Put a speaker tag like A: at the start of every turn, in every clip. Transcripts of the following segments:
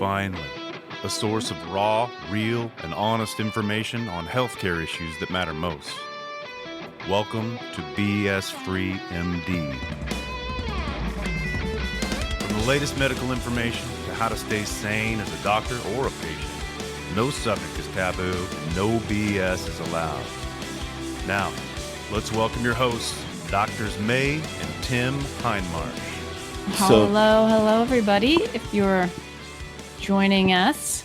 A: finally, a source of raw, real, and honest information on healthcare issues that matter most. Welcome to BS Free MD. From the latest medical information to how to stay sane as a doctor or a patient, no subject is taboo, no BS is allowed. Now, let's welcome your hosts, Doctors May and Tim Hindmarsh.
B: Hello, everybody. If you're joining us,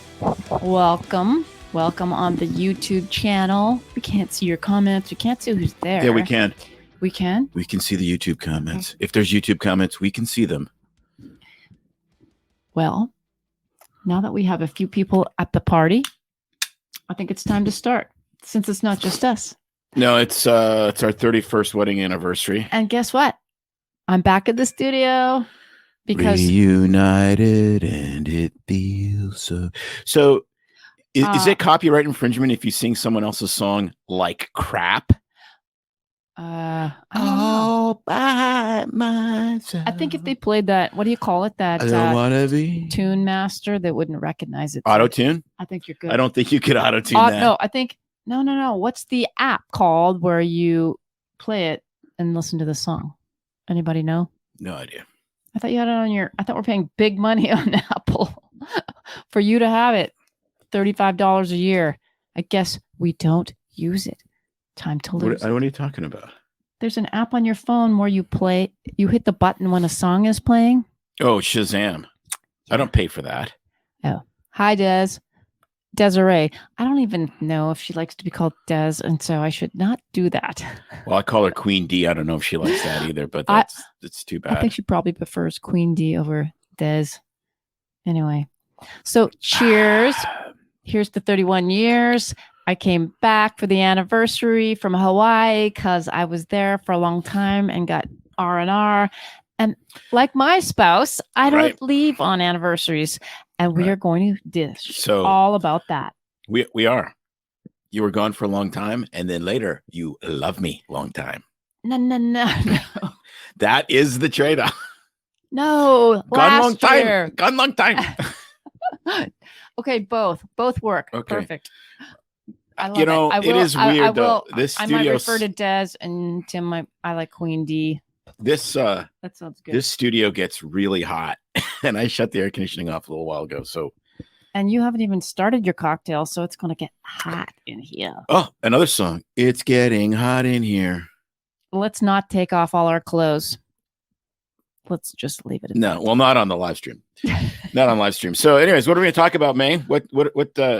B: welcome on the YouTube channel. We can't see your comments. We can't see who's there.
C: Yeah, we can.
B: We can?
C: We can see the YouTube comments. Okay. If there's YouTube comments, we can see them.
B: Well, now that we have a few people at the party, I think it's time to start, since it's not just us.
C: No, it's our 31st wedding anniversary.
B: And guess what? I'm back at the studio because
C: reunited and it feels so. So is it copyright infringement if you sing someone else's song like crap? All by myself.
B: I think if they played that, what do you call it? That
C: I don't wanna be
B: Tune Master, they wouldn't recognize it.
C: Auto tune?
B: I think you're good.
C: I don't think you could auto tune that.
B: No, I think no. What's the app called where you play it and listen to the song? Anybody know?
C: No idea.
B: I thought you had it on I thought we're paying big money on Apple for you to have it. $35 a year. I guess we don't use it. Time to lose.
C: What are you talking about?
B: There's an app on your phone where you hit the button when a song is playing.
C: Oh, Shazam. I don't pay for that.
B: Oh. Hi, Desiree. I don't even know if she likes to be called Des, and so I should not do that.
C: Well, I call her Queen D. I don't know if she likes that either, but it's too bad.
B: I think she probably prefers Queen D over Des. Anyway, so cheers. Here's the 31 years. I came back for the anniversary from Hawaii because I was there for a long time and got R&R. And like my spouse, I don't leave on anniversaries. And we are going to dish all about that.
C: We are. You were gone for a long time, and then later you love me long time.
B: No.
C: That is the trade-off.
B: No,
C: gone long time. Gone long time.
B: Okay, both work. Okay. Perfect. I love
C: it is weird though.
B: I might refer to Des and Tim. I like Queen D.
C: That
B: sounds good.
C: This studio gets really hot, and I shut the air conditioning off a little while ago.
B: And you haven't even started your cocktail, so it's going to get hot in here.
C: Oh, another song. It's getting hot in here.
B: Let's not take off all our clothes. Let's just leave it.
C: Well, not on the live stream. Not on live stream. So, anyways, what are we going to talk about, May? What?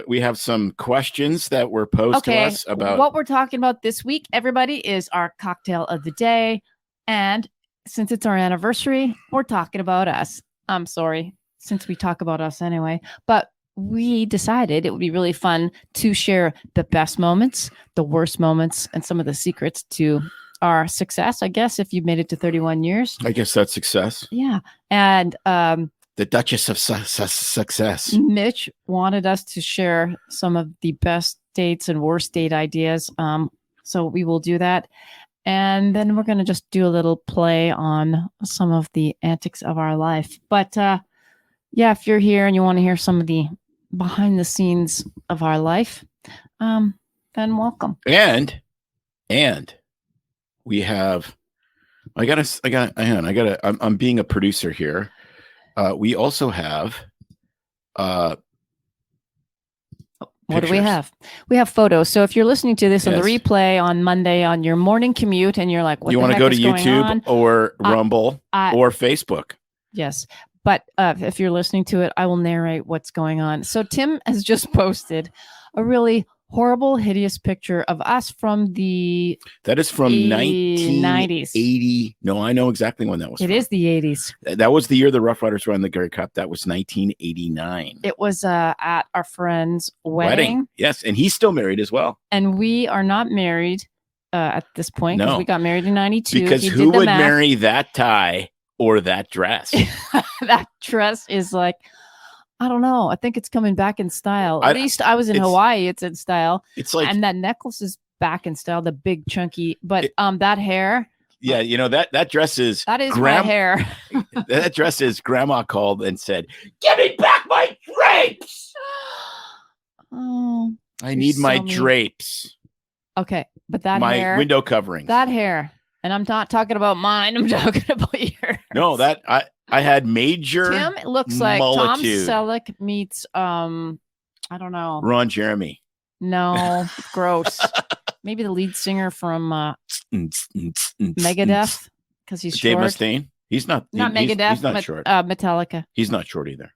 C: We have some questions that were posed to us about
B: what we're talking about this week. Everybody is our cocktail of the day. And since it's our anniversary, we're talking about us. I'm sorry, since we talk about us anyway. But we decided it would be really fun to share the best moments, the worst moments, and some of the secrets to our success, I guess, if you've made it to 31 years.
C: I guess that's success.
B: Yeah. And
C: the Duchess of Success.
B: Mitch wanted us to share some of the best dates and worst date ideas. So we will do that. And then we're going to just do a little play on some of the antics of our life. But if you're here and you want to hear some of the behind the scenes of our life, then welcome.
C: And we have, I'm being a producer here. We also have,
B: what do we have? We have photos. So if you're listening to this on the replay on Monday on your morning commute and you're like, what
C: you want to go to YouTube or Rumble or Facebook.
B: Yes. But if you're listening to it, I will narrate what's going on. So Tim has just posted a really horrible, hideous picture of us from
C: that is from 1980. No, I know exactly when that was.
B: It is the 80s.
C: That was the year the Rough Riders won the Gary Cup. That was 1989.
B: It was at our friend's wedding.
C: Yes, and he's still married as well.
B: And we are not married at this point because we got married in 92.
C: Because who would marry that tie or that dress?
B: That dress is like, I don't know. I think it's coming back in style. At least I was in Hawaii. It's in style.
C: It's like,
B: and that necklace is back in style. The big chunky, but that hair.
C: Yeah, that dress is.
B: That is my hair.
C: That dress is. Grandma called and said, "Give me back my dress." I need my drapes.
B: Okay, but that
C: my
B: hair,
C: window coverings.
B: That hair, and I'm not talking about mine. I'm talking about yours.
C: No, that I had major.
B: Tim, it looks like Tom Selleck meets I don't know,
C: Ron Jeremy.
B: No, gross. Maybe the lead singer from Megadeth, because he's
C: Dave
B: short.
C: Mustaine. He's not
B: Megadeth.
C: He's not short.
B: Metallica.
C: He's not short either.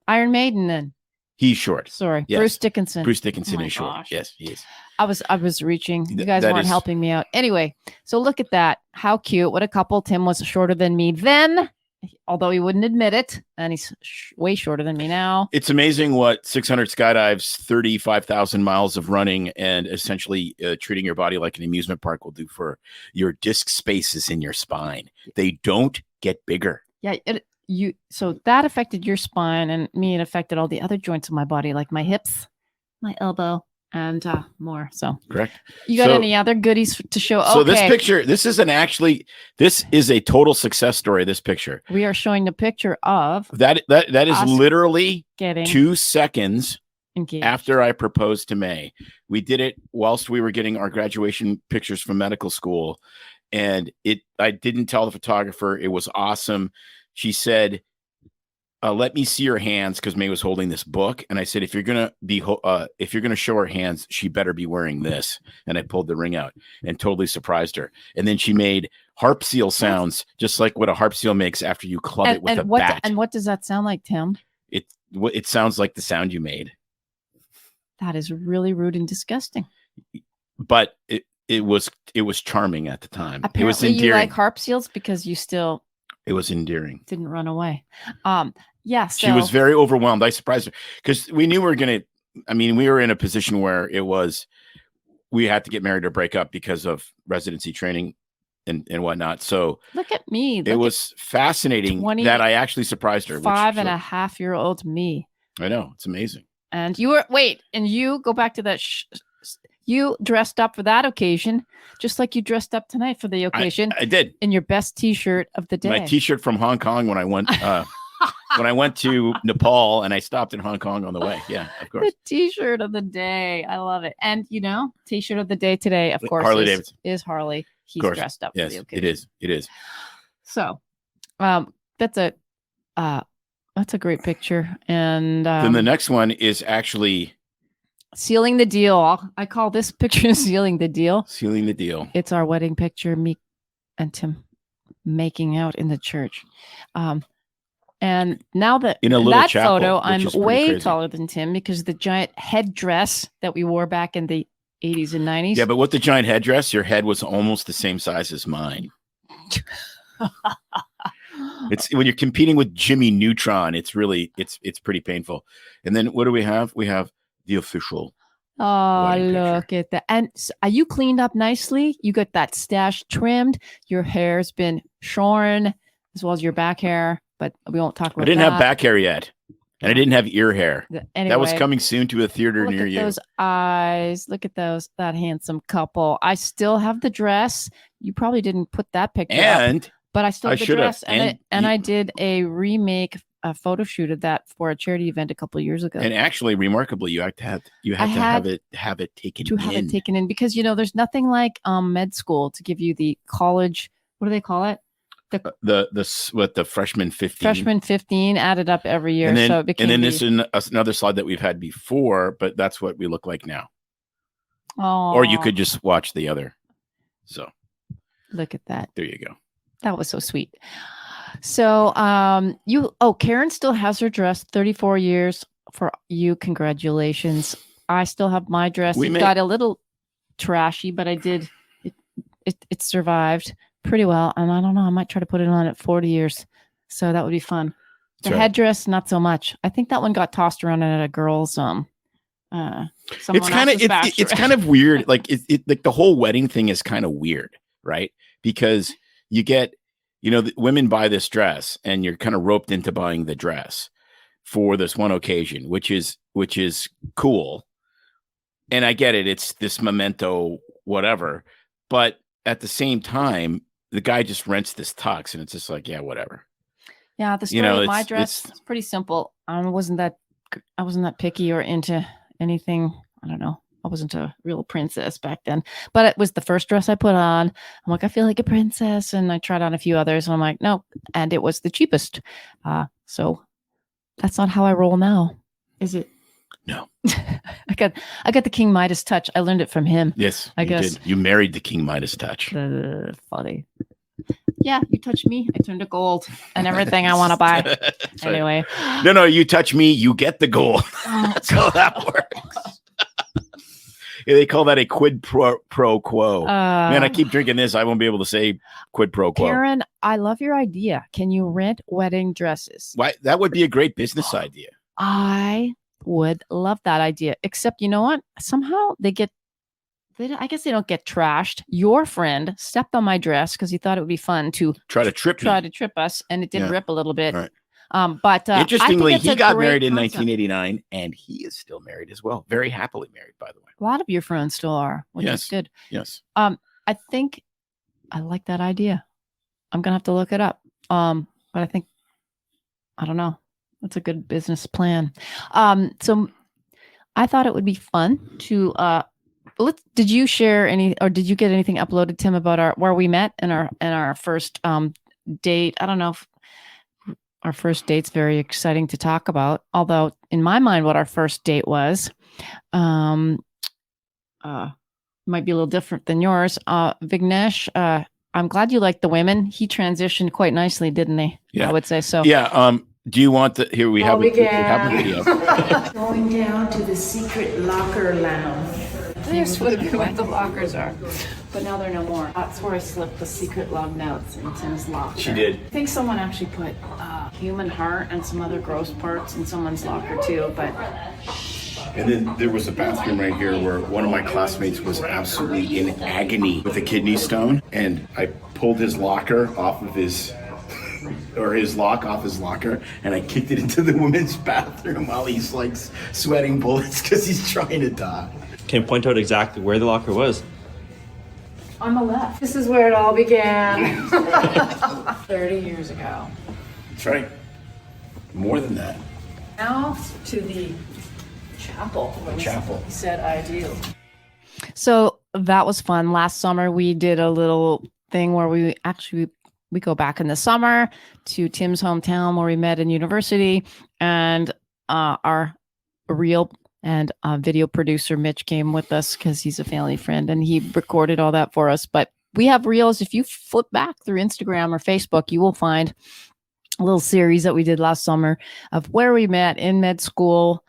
B: Iron Maiden. Then
C: he's short.
B: Sorry,
C: yes.
B: Bruce Dickinson.
C: Bruce Dickinson is short. Yes, he is.
B: I was reaching. You guys weren't helping me out. Anyway, so look at that. How cute. What a couple. Tim was shorter than me then, although he wouldn't admit it, and he's way shorter than me now.
C: It's amazing what 600 skydives, 35,000 miles of running, and essentially treating your body like an amusement park will do for your disc spaces in your spine. They don't get bigger.
B: Yeah, so that affected your spine, and me, it affected all the other joints of my body, like my hips, my elbow, and more. So
C: correct.
B: You got any other goodies to show?
C: So this picture, this is a total success story. This picture.
B: We are showing the picture of
C: that is literally 2 seconds
B: engaged.
C: After I proposed to May. We did it whilst we were getting our graduation pictures from medical school. And I didn't tell the photographer. It was awesome. She said, let me see your hands, because May was holding this book. And I said, if you're going to show her hands, she better be wearing this. And I pulled the ring out and totally surprised her. And then she made harp seal sounds, just like what a harp seal makes after you club it with a bat.
B: And what does that sound like, Tim?
C: It sounds like the sound you made.
B: That is really rude and disgusting.
C: But it was charming at the time.
B: Apparently
C: it was endearing.
B: You like harp seals because you still.
C: It was endearing.
B: Didn't run away. Yeah. So
C: she was very overwhelmed. I surprised her because we knew we were in a position where we had to get married or break up because of residency training and whatnot. So
B: look at me.
C: It was fascinating that I actually surprised her.
B: 5.5-year-old me.
C: I know. It's amazing.
B: And you go back to that. You dressed up for that occasion, just like you dressed up tonight for the occasion.
C: I did.
B: In your best T-shirt of the day.
C: My T-shirt from Hong Kong when I went when I went to Nepal, and I stopped in Hong Kong on the way. Yeah, of course.
B: The T-shirt of the day. I love it. And T-shirt of the day today, of course,
C: Harley Davidson
B: is Harley. He's dressed up.
C: Yes,
B: for the occasion.
C: It is.
B: So, that's a great picture. And
C: then the next one is actually.
B: Sealing the deal. I call this picture Sealing the Deal.
C: Sealing the deal.
B: It's our wedding picture, me and Tim making out in the church. And now that
C: in
B: that
C: chapel,
B: photo, I'm way
C: crazy.
B: taller than Tim because the giant headdress that we wore back in the 80s and 90s.
C: Yeah, but with the giant headdress, your head was almost the same size as mine. It's when you're competing with Jimmy Neutron, it's pretty painful. And then what do we have? We have the official.
B: Oh, look at that. And are you cleaned up nicely? You got that stash trimmed. Your hair's been shorn as well as your back hair, but we won't talk about that.
C: I didn't have back hair yet. And I didn't have ear hair.
B: Anyway,
C: that was coming soon to a theater near you.
B: Look at those eyes. Look at that handsome couple. I still have the dress. You probably didn't put that picture up, but I still have the dress. And I did a remake, a photo shoot of that for a charity event a couple of years ago.
C: And actually, remarkably, you had to have it taken in
B: because there's nothing like med school to give you the college. What do they call it?
C: The freshman 15.
B: Freshman 15 added up every year.
C: This is another slide that we've had before, but that's what we look like now.
B: Oh.
C: Or you could just watch the other. So
B: look at that.
C: There you go.
B: That was so sweet. So, Karen still has her dress. 34 years for you. Congratulations. I still have my dress. It got a little trashy, but I did. It survived pretty well. And I don't know. I might try to put it on at 40 years. So that would be fun. The headdress, not so much. I think that one got tossed around at a girl's. It's
C: kind of weird. Like like the whole wedding thing is kind of weird, right? Because you get. The women buy this dress and you're kind of roped into buying the dress for this one occasion, which is cool. And I get it. It's this memento, whatever. But at the same time, the guy just rents this tux and it's just like, yeah, whatever.
B: Yeah. The story of my dress is pretty simple. I wasn't that picky or into anything I don't know. I wasn't a real princess back then, but it was the first dress I put on. I'm like, I feel like a princess. And I tried on a few others and I'm like, no. And it was the cheapest. So that's not how I roll now. Is it?
C: No.
B: I got the King Midas touch. I learned it from him.
C: Yes,
B: I
C: you
B: guess.
C: did. You married the King Midas touch.
B: Funny. Yeah, you touch me, I turn to gold and everything I want to buy.
C: Right.
B: Anyway.
C: No, you touch me, you get the gold. That's how that works. Yeah, they call that a quid pro quo. Man, I keep drinking this. I won't be able to say quid pro quo.
B: Karen, I love your idea. Can you rent wedding dresses?
C: Why? That would be a great business idea.
B: I would love that idea. Except, you know what? Somehow I guess they don't get trashed. Your friend stepped on my dress because he thought it would be fun to
C: try to trip
B: us, and it did rip a little bit.
C: Right.
B: But
C: interestingly, he got married in 1989, and he is still married as well. Very happily married, by the way.
B: A lot of your friends still are, which is good.
C: Yes.
B: I think I like that idea. I'm gonna have to look it up. But I think I don't know. That's a good business plan. So I thought it would be fun to did you share any, or did you get anything uploaded, Tim, about where we met and our first date? I don't know if our first date's very exciting to talk about, although in my mind, what our first date was, might be a little different than yours. Vignesh, I'm glad you liked the women. He transitioned quite nicely, didn't he?
C: Yeah.
B: I would say so.
C: Yeah. Do you want here we have a video.
D: Going down to the secret locker lounge.
B: This would have been what the lockers are, but now they're no more. That's where I slipped the secret log notes in Tim's locker.
C: She did.
B: I think someone actually put human heart and some other gross parts in someone's locker too, but.
C: And then there was a bathroom right here where one of my classmates was absolutely in agony with a kidney stone, and I pulled his locker off of his lock off his locker, and I kicked it into the women's bathroom while he's like sweating bullets because he's trying to die.
E: Can you point out exactly where the locker was?
B: On the left.
D: This is where it all began. 30 years ago.
C: That's right. More than that.
D: Now to the chapel.
C: Chapel.
D: He said, I do.
B: So that was fun. Last summer, we did a little thing where we go back in the summer to Tim's hometown where we met in university, and our real and video producer Mitch came with us because he's a family friend, and he recorded all that for us. But we have reels. If you flip back through Instagram or Facebook, you will find a little series that we did last summer of where we met in med school,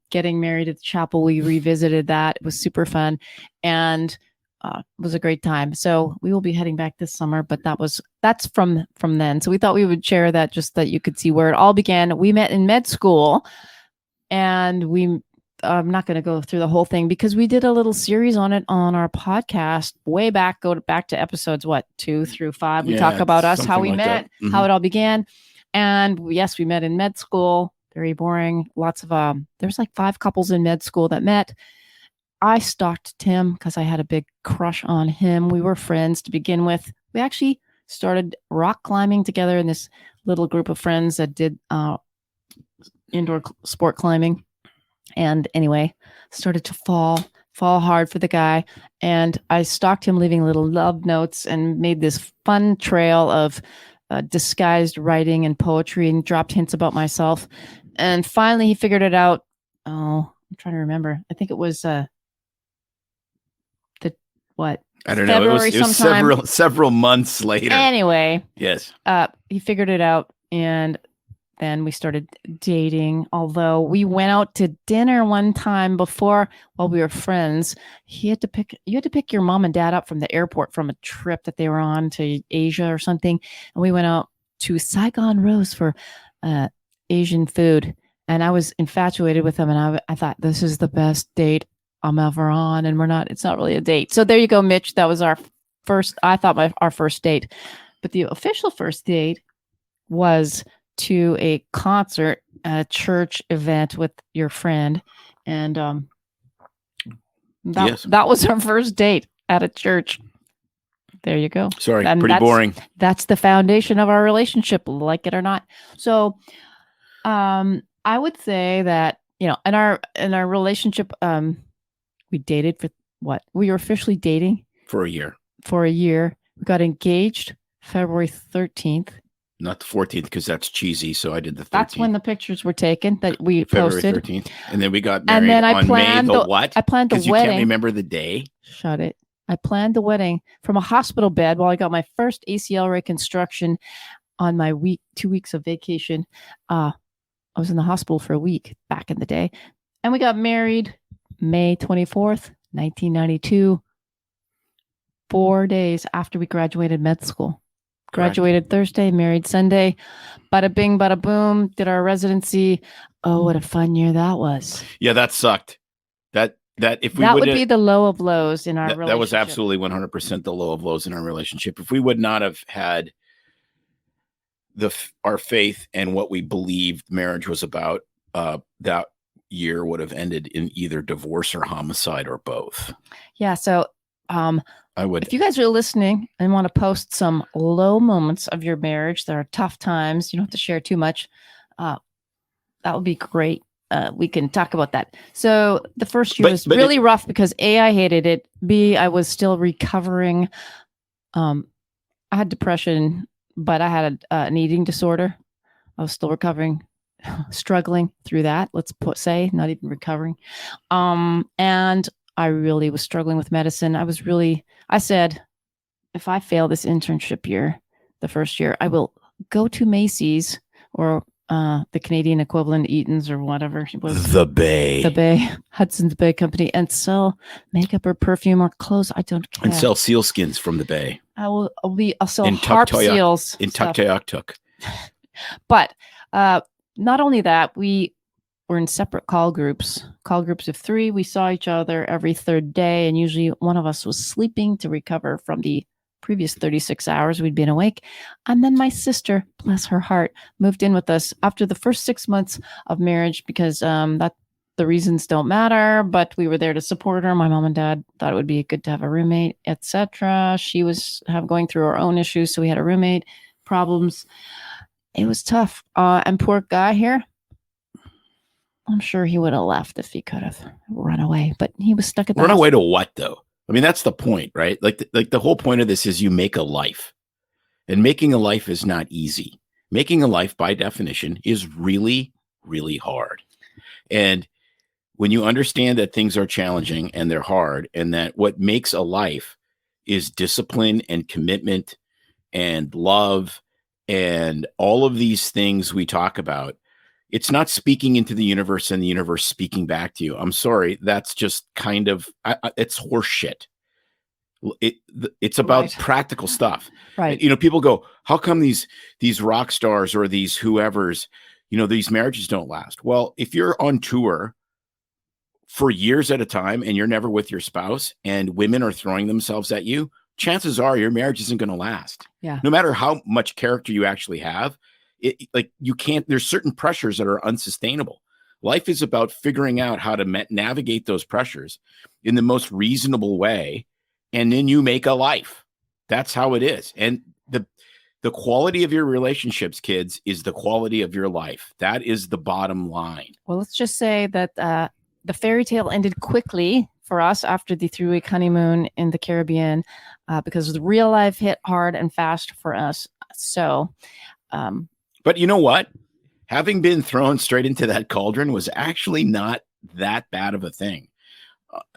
B: getting married at the chapel. We revisited that. It was super fun, and it was a great time. So we will be heading back this summer, but that's from then. So we thought we would share that just that you could see where it all began. We met in med school, and I'm not going to go through the whole thing because we did a little series on it on our podcast way back. Go back to episodes 2 through 5. We talk about us, how we met,
C: Mm-hmm.
B: how it all began, and yes, we met in med school. Very boring. Lots of there's like 5 couples in med school that met. I stalked Tim because I had a big crush on him. We were friends to begin with. We actually started rock climbing together in this little group of friends that did indoor sport climbing. And anyway, started to fall hard for the guy. And I stalked him, leaving little love notes, and made this fun trail of disguised writing and poetry, and dropped hints about myself. And finally he figured it out. Oh, I'm trying to remember. I think it was
C: I don't know.
B: February
C: It was
B: sometime.
C: several months later.
B: Anyway,
C: Yes.
B: he figured it out, and then we started dating. Although we went out to dinner one time before while we were friends. You had to pick your mom and dad up from the airport from a trip that they were on to Asia or something, and we went out to Saigon Rose for Asian food. And I was infatuated with him, and I thought, this is the best date I'm ever on, and it's not really a date. So there you go, Mitch. That was our first date. But the official first date was to a concert at a church event with your friend. And that was our first date at a church. There you go.
C: Sorry,
B: And
C: pretty boring.
B: That's the foundation of our relationship, like it or not. So I would say that you know, in our relationship, we dated for what? We were officially dating
C: for a year.
B: for a year. We got engaged February 13th.
C: Not the 14th because that's cheesy. So I did the 13th.
B: That's when the pictures were taken that we
C: February
B: posted.
C: 13th. And then we got married
B: And then I
C: on
B: planned
C: May the what?
B: I planned the
C: Because you
B: wedding.
C: can't remember the day.
B: Shut it. I planned the wedding from a hospital bed while I got my first ACL reconstruction on my 2 weeks of vacation. I was in the hospital for a week back in the day. And we got married May 24th, 1992, 4 days after we graduated med school.
C: Correct.
B: Graduated Thursday, married Sunday. Bada bing, bada boom. Did our residency. Oh, what a fun year that was.
C: Yeah, that sucked. That if we
B: that would
C: would've-
B: be the low of lows in our relationship.
C: that was absolutely 100% the low of lows in our relationship. If we would not have had our faith and what we believed marriage was about, that year would have ended in either divorce or homicide or both.
B: Yeah. So
C: I would.
B: if you guys are listening and want to post some low moments of your marriage that are tough times, you don't have to share too much. That would be great. We can talk about that. So the first year was really rough because A, I hated it. B, I was still recovering. I had depression, but I had an eating disorder. I was still recovering, struggling through that. Let's say not even recovering. And I really was struggling with medicine. I said, if I fail this internship year, the first year, I will go to Macy's or the Canadian equivalent, Eaton's or whatever it was.
C: The Bay.
B: Hudson's Bay Company, and sell makeup or perfume or clothes. I don't care.
C: And sell sealskins from the Bay.
B: I'll sell harp seals.
C: In Tuktoyaktuk.
B: But not only that, we were in separate call groups of 3. We saw each other every third day, and usually one of us was sleeping to recover from the previous 36 hours we'd been awake. And then my sister, bless her heart, moved in with us after the first 6 months of marriage because that the reasons don't matter, but we were there to support her. My mom and dad thought it would be good to have a roommate, etc. She was going through her own issues, so we had a roommate problems. It was tough. And poor guy here, I'm sure he would have left if he could have run away, but he was stuck at the house.
C: Run away to what, though? I mean, that's the point, right? Like the whole point of this is you make a life, and making a life is not easy. Making a life, by definition, is really, really hard. And when you understand that things are challenging and they're hard, and that what makes a life is discipline and commitment and love and all of these things we talk about, it's not speaking into the universe and the universe speaking back to you. I'm sorry. That's just kind of, it's horse shit. It's about practical stuff.
B: Right.
C: You know, people go, how come these rock stars or these whoever's, you know, these marriages don't last? Well, if you're on tour for years at a time and you're never with your spouse and women are throwing themselves at you, chances are your marriage isn't going to last.
B: Yeah.
C: No matter how much character you actually have. You can't, there's certain pressures that are unsustainable. Life is about figuring out how to navigate those pressures in the most reasonable way. And then you make a life. That's how it is. And the quality of your relationships, kids, is the quality of your life. That is the bottom line.
B: Well, let's just say that the fairy tale ended quickly for us after the 3-week honeymoon in the Caribbean because the real life hit hard and fast for us. So,
C: but you know what? Having been thrown straight into that cauldron was actually not that bad of a thing.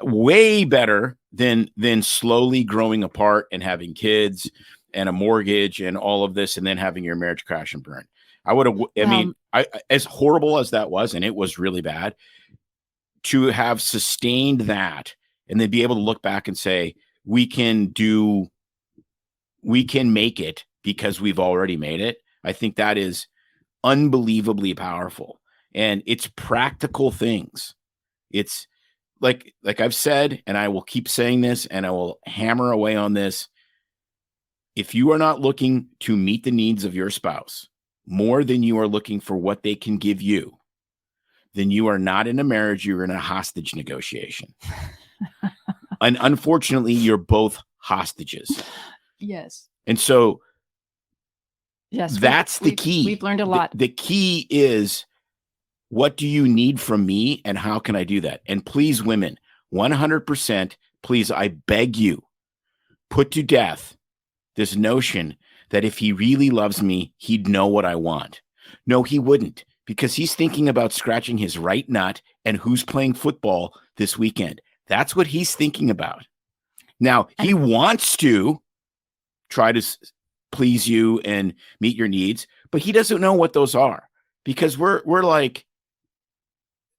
C: Way better than slowly growing apart and having kids and a mortgage and all of this, and then having your marriage crash and burn. I as horrible as that was, and it was really bad, to have sustained that and then be able to look back and say, we can make it because we've already made it. I think that is unbelievably powerful, and it's practical things. It's like I've said, and I will keep saying this, and I will hammer away on this. If you are not looking to meet the needs of your spouse more than you are looking for what they can give you, then you are not in a marriage. You're in a hostage negotiation. And unfortunately, you're both hostages.
B: yes.
C: And so
B: yes,
C: that's the key.
B: We've learned a lot.
C: The key is What do you need from me and how can I do that? And please, women, 100%, please, I beg you, put to death this notion that if he really loves me, he'd know what I want. No, he wouldn't, because he's thinking about scratching his right nut and who's playing football this weekend. That's what he's thinking about. Now, he wants to try to please you and meet your needs, but he doesn't know what those are, because we're like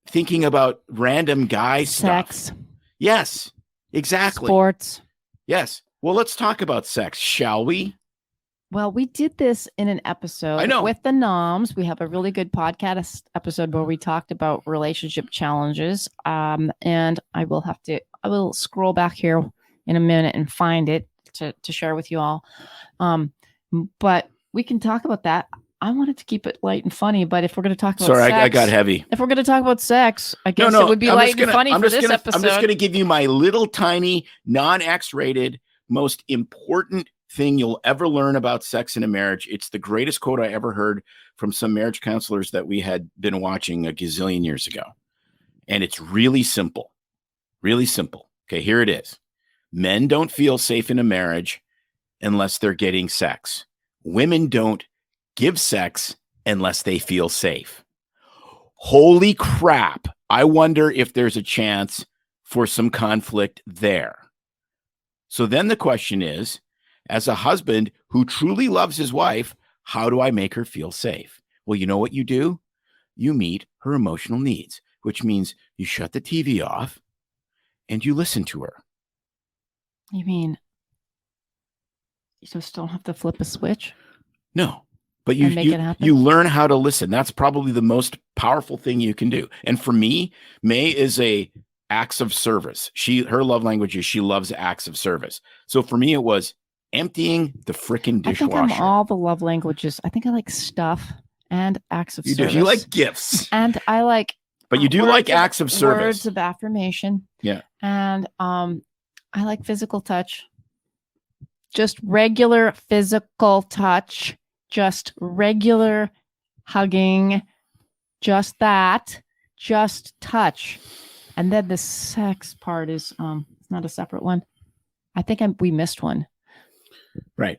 C: thinking about random guy
B: Sex.
C: stuff. Yes, exactly.
B: Sports.
C: Yes. Well, let's talk about sex, shall we?
B: Well, we did this in an episode
C: I know.
B: with the Noms. We have a really good podcast episode where we talked about relationship challenges. And I will scroll back here in a minute and find it to share with you all. But we can talk about that. I wanted to keep it light and funny, but if we're going to talk about sex,
C: I got heavy.
B: If we're going to talk about sex, I guess it would be light and funny for this episode.
C: I'm just going to give you my little tiny, non-X-rated, most important thing you'll ever learn about sex in a marriage. It's the greatest quote I ever heard from some marriage counselors that we had been watching a gazillion years ago. And it's really simple. Really simple. Okay, here it is. Men don't feel safe in a marriage unless they're getting sex. Women don't give sex unless they feel safe. Holy crap. I wonder if there's a chance for some conflict there. So then the question is, as a husband who truly loves his wife, how do I make her feel safe? Well, you know what you do? You meet her emotional needs, which means you shut the TV off and you listen to her.
B: You mean you just don't have to flip a switch?
C: No, but
B: And make it happen?
C: you learn how to listen. That's probably the most powerful thing you can do. And for me, May is a acts of service. Her love language is she loves acts of service. So for me, it was emptying the freaking dishwasher.
B: I think I'm all the love languages. I think I like stuff and acts of service.
C: You like gifts.
B: And I like,
C: but you do like acts of service.
B: Words of affirmation.
C: Yeah.
B: And I like physical touch. Just regular physical touch. Just regular hugging. Just that. Just touch. And then the sex part is it's not a separate one. I think we missed one.
C: Right.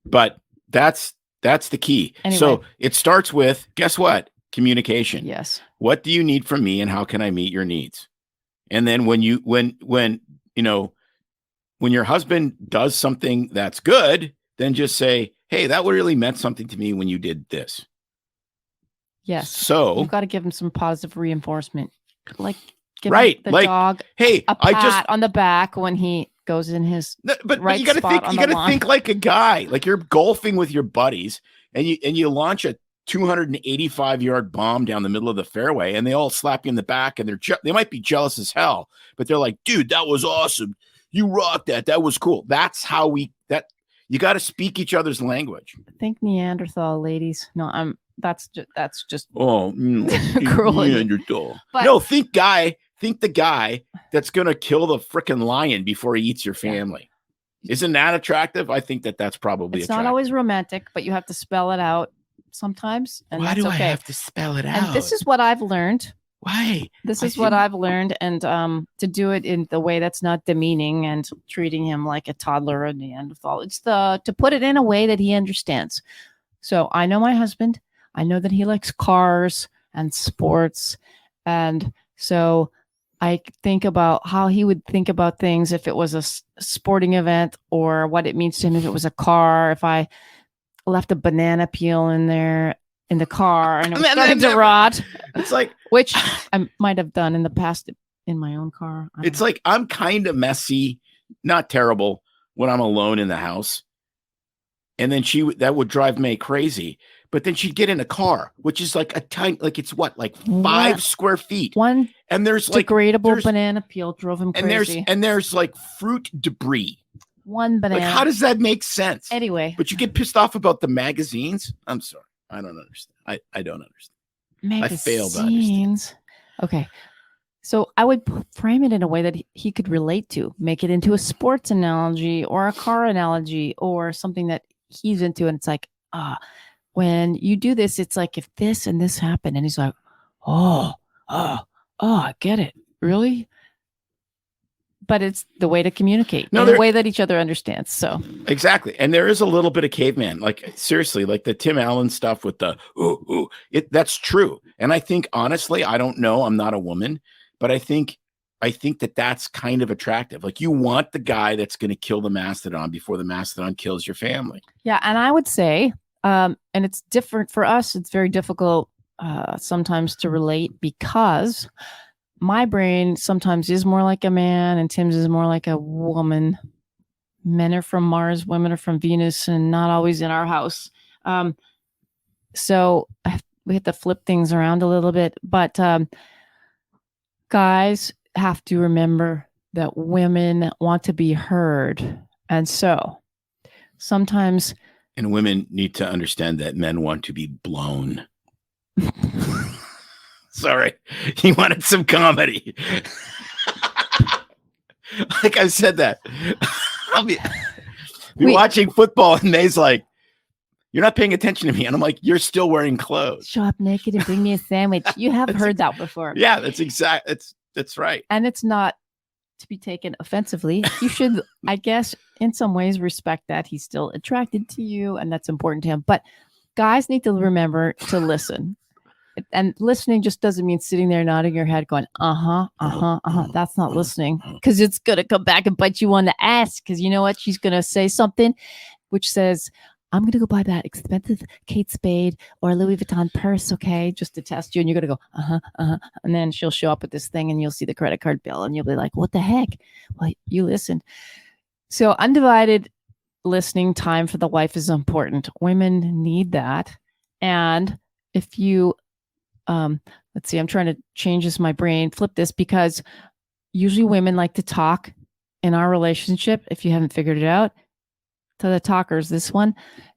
C: But that's the key.
B: Anyway.
C: So it starts with, guess what? Communication.
B: Yes.
C: What do you need from me and how can I meet your needs? And then when your husband does something that's good, then just say, hey, that really meant something to me when you did this.
B: Yes.
C: So
B: you've got to give him some positive reinforcement. Like give the dog
C: hey,
B: a pat on the back when he goes in his
C: but you gotta think like a guy. Like you're golfing with your buddies and you launch a 285-yard bomb down the middle of the fairway and they all slap you in the back and they might be jealous as hell, but they're like, dude, that was awesome. You rocked that. That was cool. That's how you got to speak each other's language.
B: Think Neanderthal ladies. No, that's just
C: cruel. Neanderthal.
B: But,
C: no, think the guy that's going to kill the freaking lion before he eats your family. Yeah. Isn't that attractive? I think that's probably
B: it's
C: attractive.
B: Not always romantic, but you have to spell it out sometimes. And
C: why
B: that's
C: do
B: okay.
C: I have to spell it out?
B: And this is what I've learned.
C: Why?
B: This is what I've learned, and to do it in the way that's not demeaning and treating him like a toddler or Neanderthal. It's to put it in a way that he understands. So I know my husband. I know that he likes cars and sports, and so I think about how he would think about things if it was a sporting event, or what it means to him if it was a car. If I left a banana peel in there in the car and it was starting to rot.
C: It's like,
B: which I might have done in the past in my own car.
C: It's like, I'm kind of messy, not terrible when I'm alone in the house. And then that would drive May crazy. But then she'd get in a car, which is like a tiny, like it's what, like 5 square feet. And there's
B: degradable banana peel drove him crazy.
C: And there's like fruit debris.
B: One banana.
C: Like, how does that make sense?
B: Anyway.
C: But you get pissed off about the magazines? I'm sorry. I don't understand. I don't understand.
B: Magazines.
C: I fail to understand.
B: Okay. So I would frame it in a way that he could relate to, make it into a sports analogy or a car analogy or something that he's into. And it's like, when you do this, it's like if this and this happened. And he's like, oh, I get it. Really? But it's the way to communicate
C: No,
B: in a way that each other understands. So
C: exactly. And there is a little bit of caveman, like seriously, like the Tim Allen stuff with the, that's true. And I think, honestly, I don't know, I'm not a woman, but I think that that's kind of attractive. Like, you want the guy that's going to kill the mastodon before the mastodon kills your family.
B: yeah. And I would say, and it's different for us. It's very difficult sometimes to relate because my brain sometimes is more like a man and Tim's is more like a woman. Men are from Mars, women are from Venus, and not always in our house. So we have to flip things around a little bit. But guys have to remember that women want to be heard. And so sometimes.
C: And women need to understand that men want to be blown. Sorry, he wanted some comedy. Like I said that. I'll be watching football and May's like, you're not paying attention to me. And I'm like, you're still wearing clothes.
B: Show up naked and bring me a sandwich. You have heard that before.
C: Yeah, that's right.
B: And it's not to be taken offensively. You should, I guess, in some ways respect that he's still attracted to you and that's important to him. But guys need to remember to listen. And listening just doesn't mean sitting there nodding your head going, That's not listening, because it's going to come back and bite you on the ass. Because you know what? She's going to say something which says, I'm going to go buy that expensive Kate Spade or Louis Vuitton purse, okay, just to test you. And you're going to go, And then she'll show up with this thing and you'll see the credit card bill and you'll be like, what the heck? Well, you listened. So undivided listening time for the wife is important. Women need that. And if you let's see, I'm trying to change this in my brain, flip this, because usually women like to talk in our relationship. If you haven't figured it out, to the talkers, this one.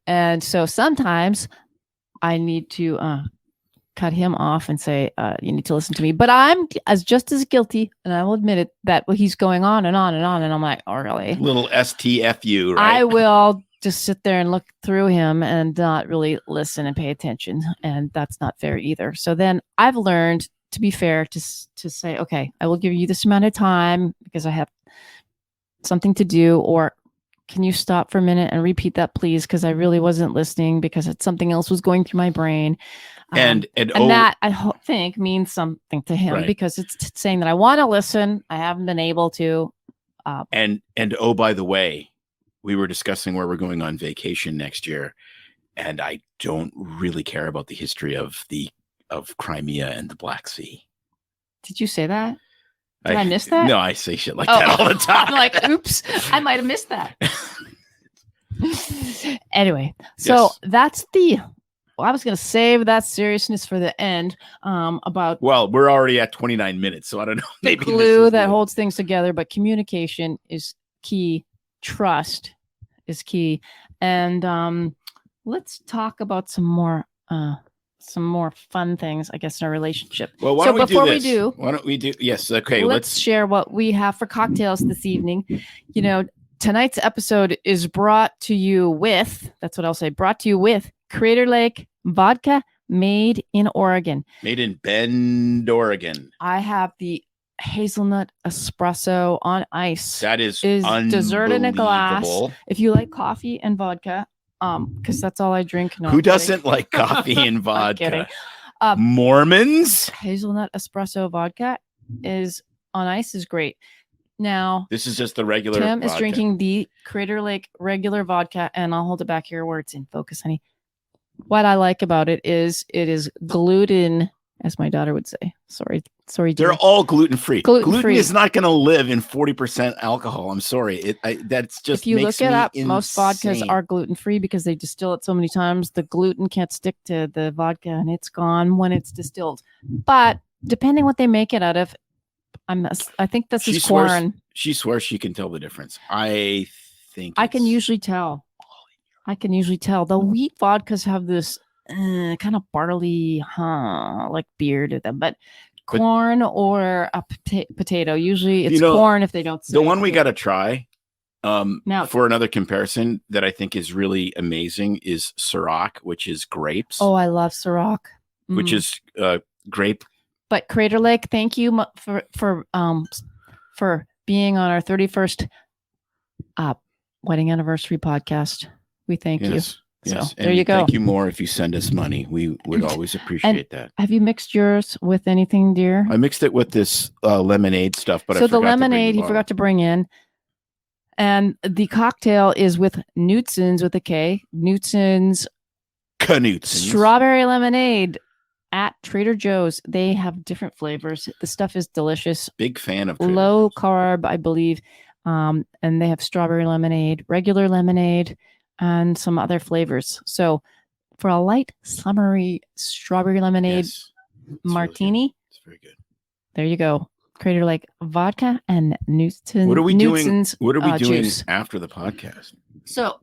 B: And so sometimes I need to cut him off and say, you need to listen to me. But I'm just as guilty, and I will admit it, that he's going on and on and on. And I'm like, oh, really?
C: Little STFU, right?
B: I will just sit there and look through him and not really listen and pay attention. And that's not fair either. So then I've learned, to be fair, to say, okay, I will give you this amount of time because I have something to do, or can you stop for a minute and repeat that, please? Because I really wasn't listening because something else was going through my brain. And that I think means something to him, right? Because it's saying that I want to listen. I haven't been able to.
C: And oh, by the way, we were discussing where we're going on vacation next year, and I don't really care about the history of Crimea and the Black Sea.
B: Did you say that? Did I miss that?
C: No, I say shit like that all the time.
B: I'm like, oops, I might have missed that. Anyway, so that's I was going to save that seriousness for the end. Well,
C: we're already at 29 minutes, so I don't know.
B: Maybe the glue that holds things together, but communication is key. Trust is key. And let's talk about some more fun things, I guess, in our relationship.
C: Well, why don't we do? Yes. Okay.
B: Let's share what we have for cocktails this evening. You know, tonight's episode is brought to you with, that's what I'll say, brought to you with Crater Lake vodka, made in Oregon.
C: Made in Bend, Oregon.
B: I have the hazelnut espresso on ice.
C: That is
B: dessert in a glass. If you like coffee and vodka, because that's all I drink.
C: Who doesn't like coffee and vodka? Mormons.
B: Hazelnut espresso vodka is on ice is great. Now
C: this is just the regular.
B: Tim
C: vodka.
B: Is drinking the Crater Lake regular vodka, and I'll hold it back here where it's in focus, honey. What I like about it is gluten, as my daughter would say. Sorry.
C: They're all gluten-free. Gluten
B: is
C: not going to live in 40% alcohol. I'm sorry. That's just,
B: if you look it up,
C: insane.
B: Most vodkas are gluten-free because they distill it so many times. The gluten can't stick to the vodka and it's gone when it's distilled. But depending what they make it out of, I think this is corn.
C: She swears she can tell the difference. I think
B: I can usually tell. The wheat vodkas have this kind of barley, like beer to them, but corn or a potato. Usually it's corn if they don't.
C: The one we got to try now for another comparison that I think is really amazing is Ciroc, which is grapes.
B: Oh, I love Ciroc.
C: Which is grape
B: But Crater Lake, thank you for being on our 31st wedding anniversary podcast. We thank you.
C: Yes.
B: So
C: Yes.
B: there
C: And
B: you go.
C: Thank you more if you send us money. We would always appreciate that.
B: Have you mixed yours with anything, dear?
C: I mixed it with this lemonade stuff, but
B: So
C: I forgot
B: the lemonade
C: to
B: he forgot to bring in. And the cocktail is with Knutson's with a K. Knutson's strawberry lemonade at Trader Joe's. They have different flavors. The stuff is delicious.
C: Big fan of
B: low carb, I believe. And they have strawberry lemonade, regular lemonade, and some other flavors. So for a light, summery strawberry lemonade martini,
C: really it's very good.
B: There you go. Crater Lake vodka and Newton.
C: What are we doing?
B: Newton's,
C: What are we doing
B: juice.
C: after the podcast?
B: So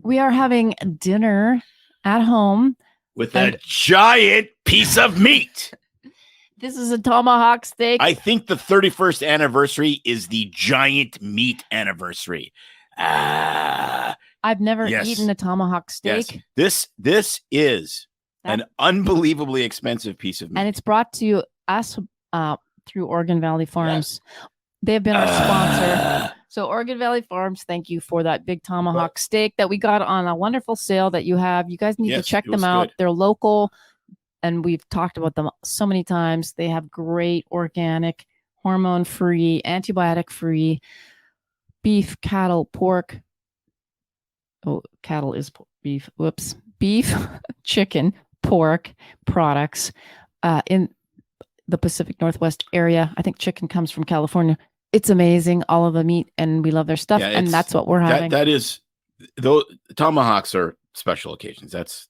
B: we are having dinner at home
C: with a giant piece of meat.
B: This is a tomahawk steak.
C: I think the 31st anniversary is the giant meat anniversary.
B: I've never eaten a tomahawk steak.
C: Yes. This is an unbelievably expensive piece of meat.
B: And it's brought to us through Oregon Valley Farms. Yes. They've been our sponsor. So Oregon Valley Farms, thank you for that big tomahawk steak that we got on a wonderful sale that you have. You guys need to check them out. Good. They're local, and we've talked about them so many times. They have great organic, hormone-free, antibiotic-free beef, cattle, pork. Oh, cattle is beef. Whoops. Beef, chicken, pork products in the Pacific Northwest area. I think chicken comes from California. It's amazing, all of the meat, and we love their stuff, and that's what we're having.
C: That is, though, tomahawks are special occasions. That's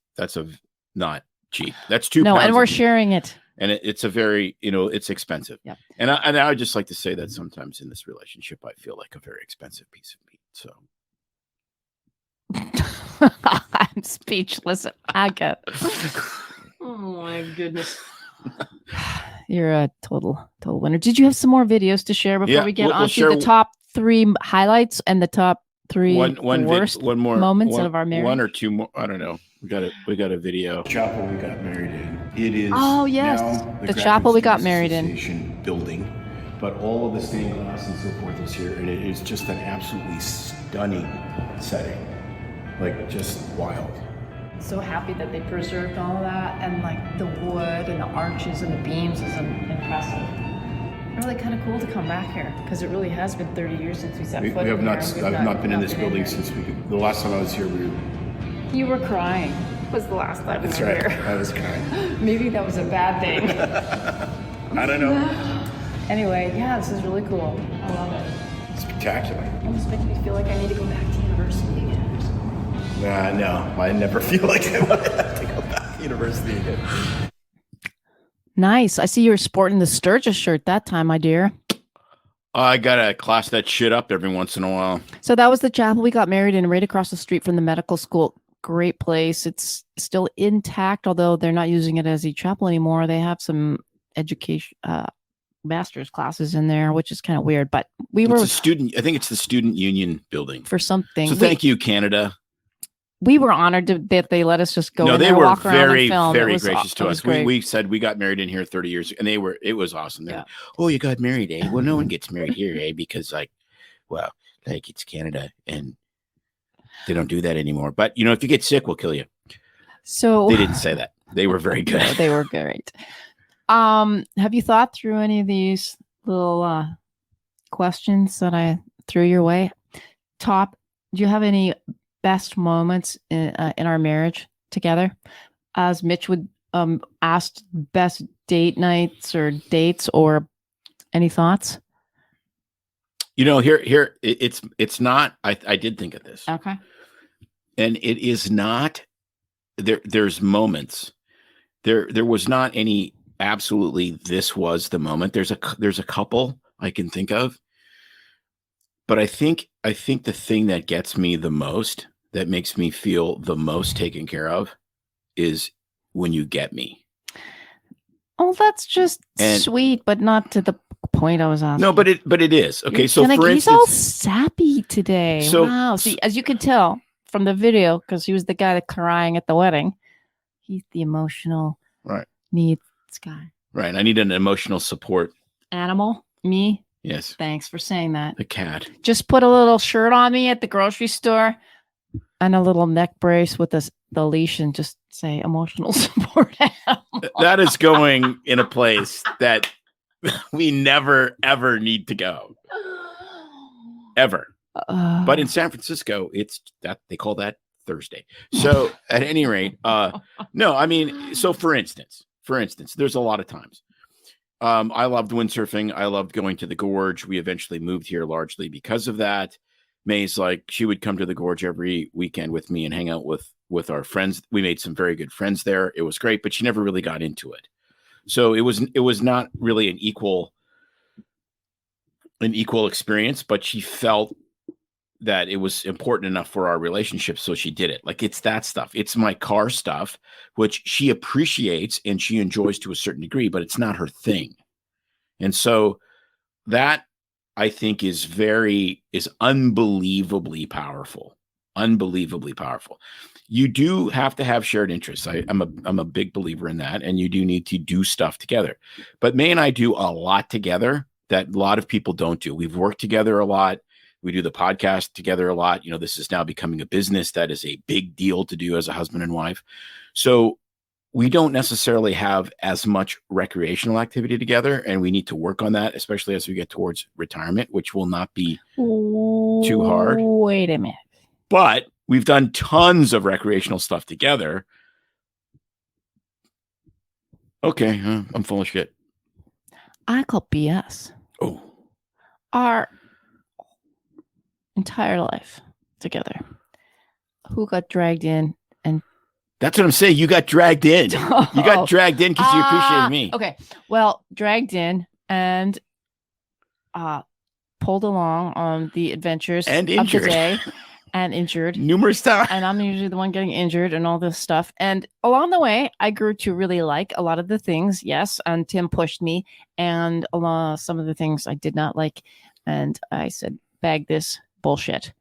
C: not cheap. That's 2 pounds.
B: No, and we're sharing it.
C: And it's a very, it's expensive.
B: Yeah.
C: And I would just like to say that sometimes in this relationship, I feel like a very expensive piece of meat. So
B: I'm speechless. I get. Oh my goodness. You're a total winner. Did you have some more videos to share before we get on to the top 3 highlights and the top 3 worst moments of our marriage?
C: 1 or 2 more. I don't know. We got a video.
F: Chapel we got married in. It is
B: now the chapel we got married in
F: building, but all of the stained glass and so forth is here, and it is just an absolutely stunning setting, like just wild.
B: So happy that they preserved all of that, and like the wood and the arches and the beams is impressive. Really kind of cool to come back here because it really has been 30 years since we set foot in here.
F: I've not been in this building since the last time I was here.
B: You were crying. Was the last time we were here.
F: I was crying.
B: Maybe that was a bad thing.
F: I don't know.
B: Anyway, yeah, this is really cool. I love it.
F: Spectacular.
B: It almost makes me feel like I need to go back to university again.
F: No, I never feel like I want to have to go back to university again.
B: Nice. I see you were sporting the Sturgis shirt that time, my dear.
C: I gotta class that shit up every once in a while.
B: So that was the chapel we got married in, right across the street from the medical school. Great place. It's still intact, although they're not using it as a chapel anymore. They have some education, master's classes in there, which is kind of weird. But I
C: think it's the student union building
B: for something.
C: So thank you, Canada.
B: We were honored that they let us just go.
C: No, they were
B: walk
C: very,
B: around
C: very gracious to us. We said we got married in here 30 years, and it was awesome. Like, oh, you got married, eh? Well, no one gets married here, eh? Because it's Canada, and they don't do that anymore. But if you get sick, we'll kill you.
B: So
C: they didn't say that. They were very good.
B: They were great. Have you thought through any of these little questions that I threw your way? Do you have any best moments in our marriage together? As Mitch would ask, best date nights or dates, or any thoughts?
C: Here it's not. I did think of this.
B: Okay.
C: And it is not. There's moments. There was not any. Absolutely, this was the moment. There's a couple I can think of, but I think the thing that gets me the most, that makes me feel the most taken care of, is when you get me.
B: Oh, that's just sweet, but not to the point I was asking.
C: No, but it is. Okay, so for instance,
B: he's all sappy today.
C: So,
B: wow. See, as you can tell from the video, because he was the guy that crying at the wedding, he's the emotional needs guy.
C: Right. I need an emotional support.
B: Animal, me.
C: Yes.
B: Thanks for saying that.
C: The cat.
B: Just put a little shirt on me at the grocery store and a little neck brace with the leash and just say emotional support animal.
C: That is going in a place that we never, ever need to go. Ever. But in San Francisco, it's that they call that Thursday. So at any rate, no, I mean, so for instance, there's a lot of times. I loved windsurfing. I loved going to the gorge. We eventually moved here largely because of that. May's like, she would come to the gorge every weekend with me and hang out with our friends. We made some very good friends there. It was great, but she never really got into it. So it was not really an equal experience, but she felt that it was important enough for our relationship. So she did it. Like, it's that stuff. It's my car stuff, which she appreciates and she enjoys to a certain degree, but it's not her thing. And so that, I think, is unbelievably powerful. Unbelievably powerful. You do have to have shared interests. I'm a big believer in that. And you do need to do stuff together. But May and I do a lot together that a lot of people don't do. We've worked together a lot. We do the podcast together a lot. You know, this is now becoming a business that is a big deal to do as a husband and wife. So we don't necessarily have as much recreational activity together, and we need to work on that, especially as we get towards retirement, which will not be too hard.
B: Wait a minute.
C: But we've done tons of recreational stuff together. Okay, I'm full of shit.
B: I call BS.
C: Oh.
B: Our entire life together. Who got dragged in? And
C: that's what I'm saying. You got dragged in. You got dragged in because you appreciated me.
B: Okay. Well, dragged in and pulled along on the adventures
C: and
B: of the day and injured
C: numerous times.
B: And I'm usually the one getting injured and all this stuff. And along the way, I grew to really like a lot of the things. Yes. And Tim pushed me, and some of the things I did not like. And I said, bag this bullshit.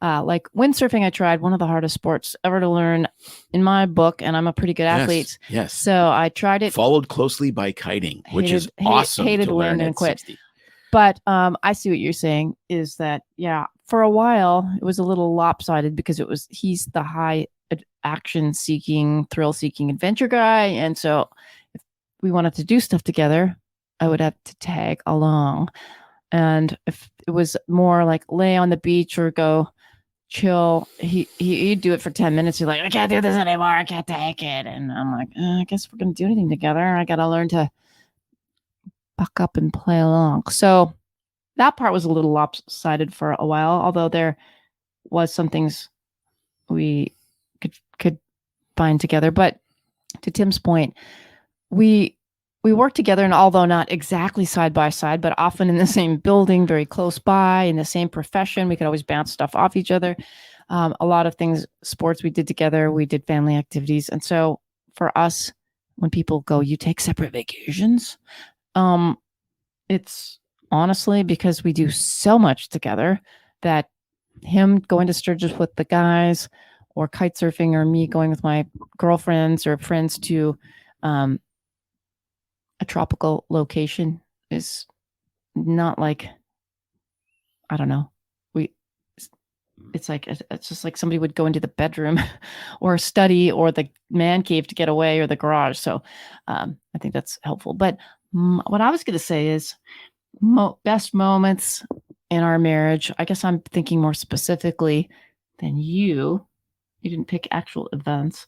B: Like windsurfing, I tried, one of the hardest sports ever to learn in my book, and I'm a pretty good athlete.
C: Yes.
B: So I tried it.
C: Followed closely by kiting, which is awesome.
B: Hated
C: to
B: wind
C: learn
B: and quit.
C: 60.
B: But I see what you're saying is that, yeah, for a while it was a little lopsided because he's the high action seeking, thrill seeking adventure guy. And so if we wanted to do stuff together, I would have to tag along. And if it was more like lay on the beach or go chill, he'd do it for 10 minutes. He's like, I can't do this anymore. I can't take it. And I'm like, I guess we're going to do anything together. I got to learn to buck up and play along. So that part was a little lopsided for a while, although there was some things we could find together. But to Tim's point, we work together, and although not exactly side by side, but often in the same building, very close by, in the same profession, we could always bounce stuff off each other. A lot of things, sports we did together, we did family activities. And so for us, when people go, you take separate vacations, it's honestly because we do so much together that him going to Sturgis with the guys, or kite surfing, or me going with my girlfriends or friends to a tropical location is not like, I don't know. It's just like somebody would go into the bedroom or study or the man cave to get away, or the garage. So I think that's helpful. But what I was going to say is best moments in our marriage. I guess I'm thinking more specifically than you. You didn't pick actual events.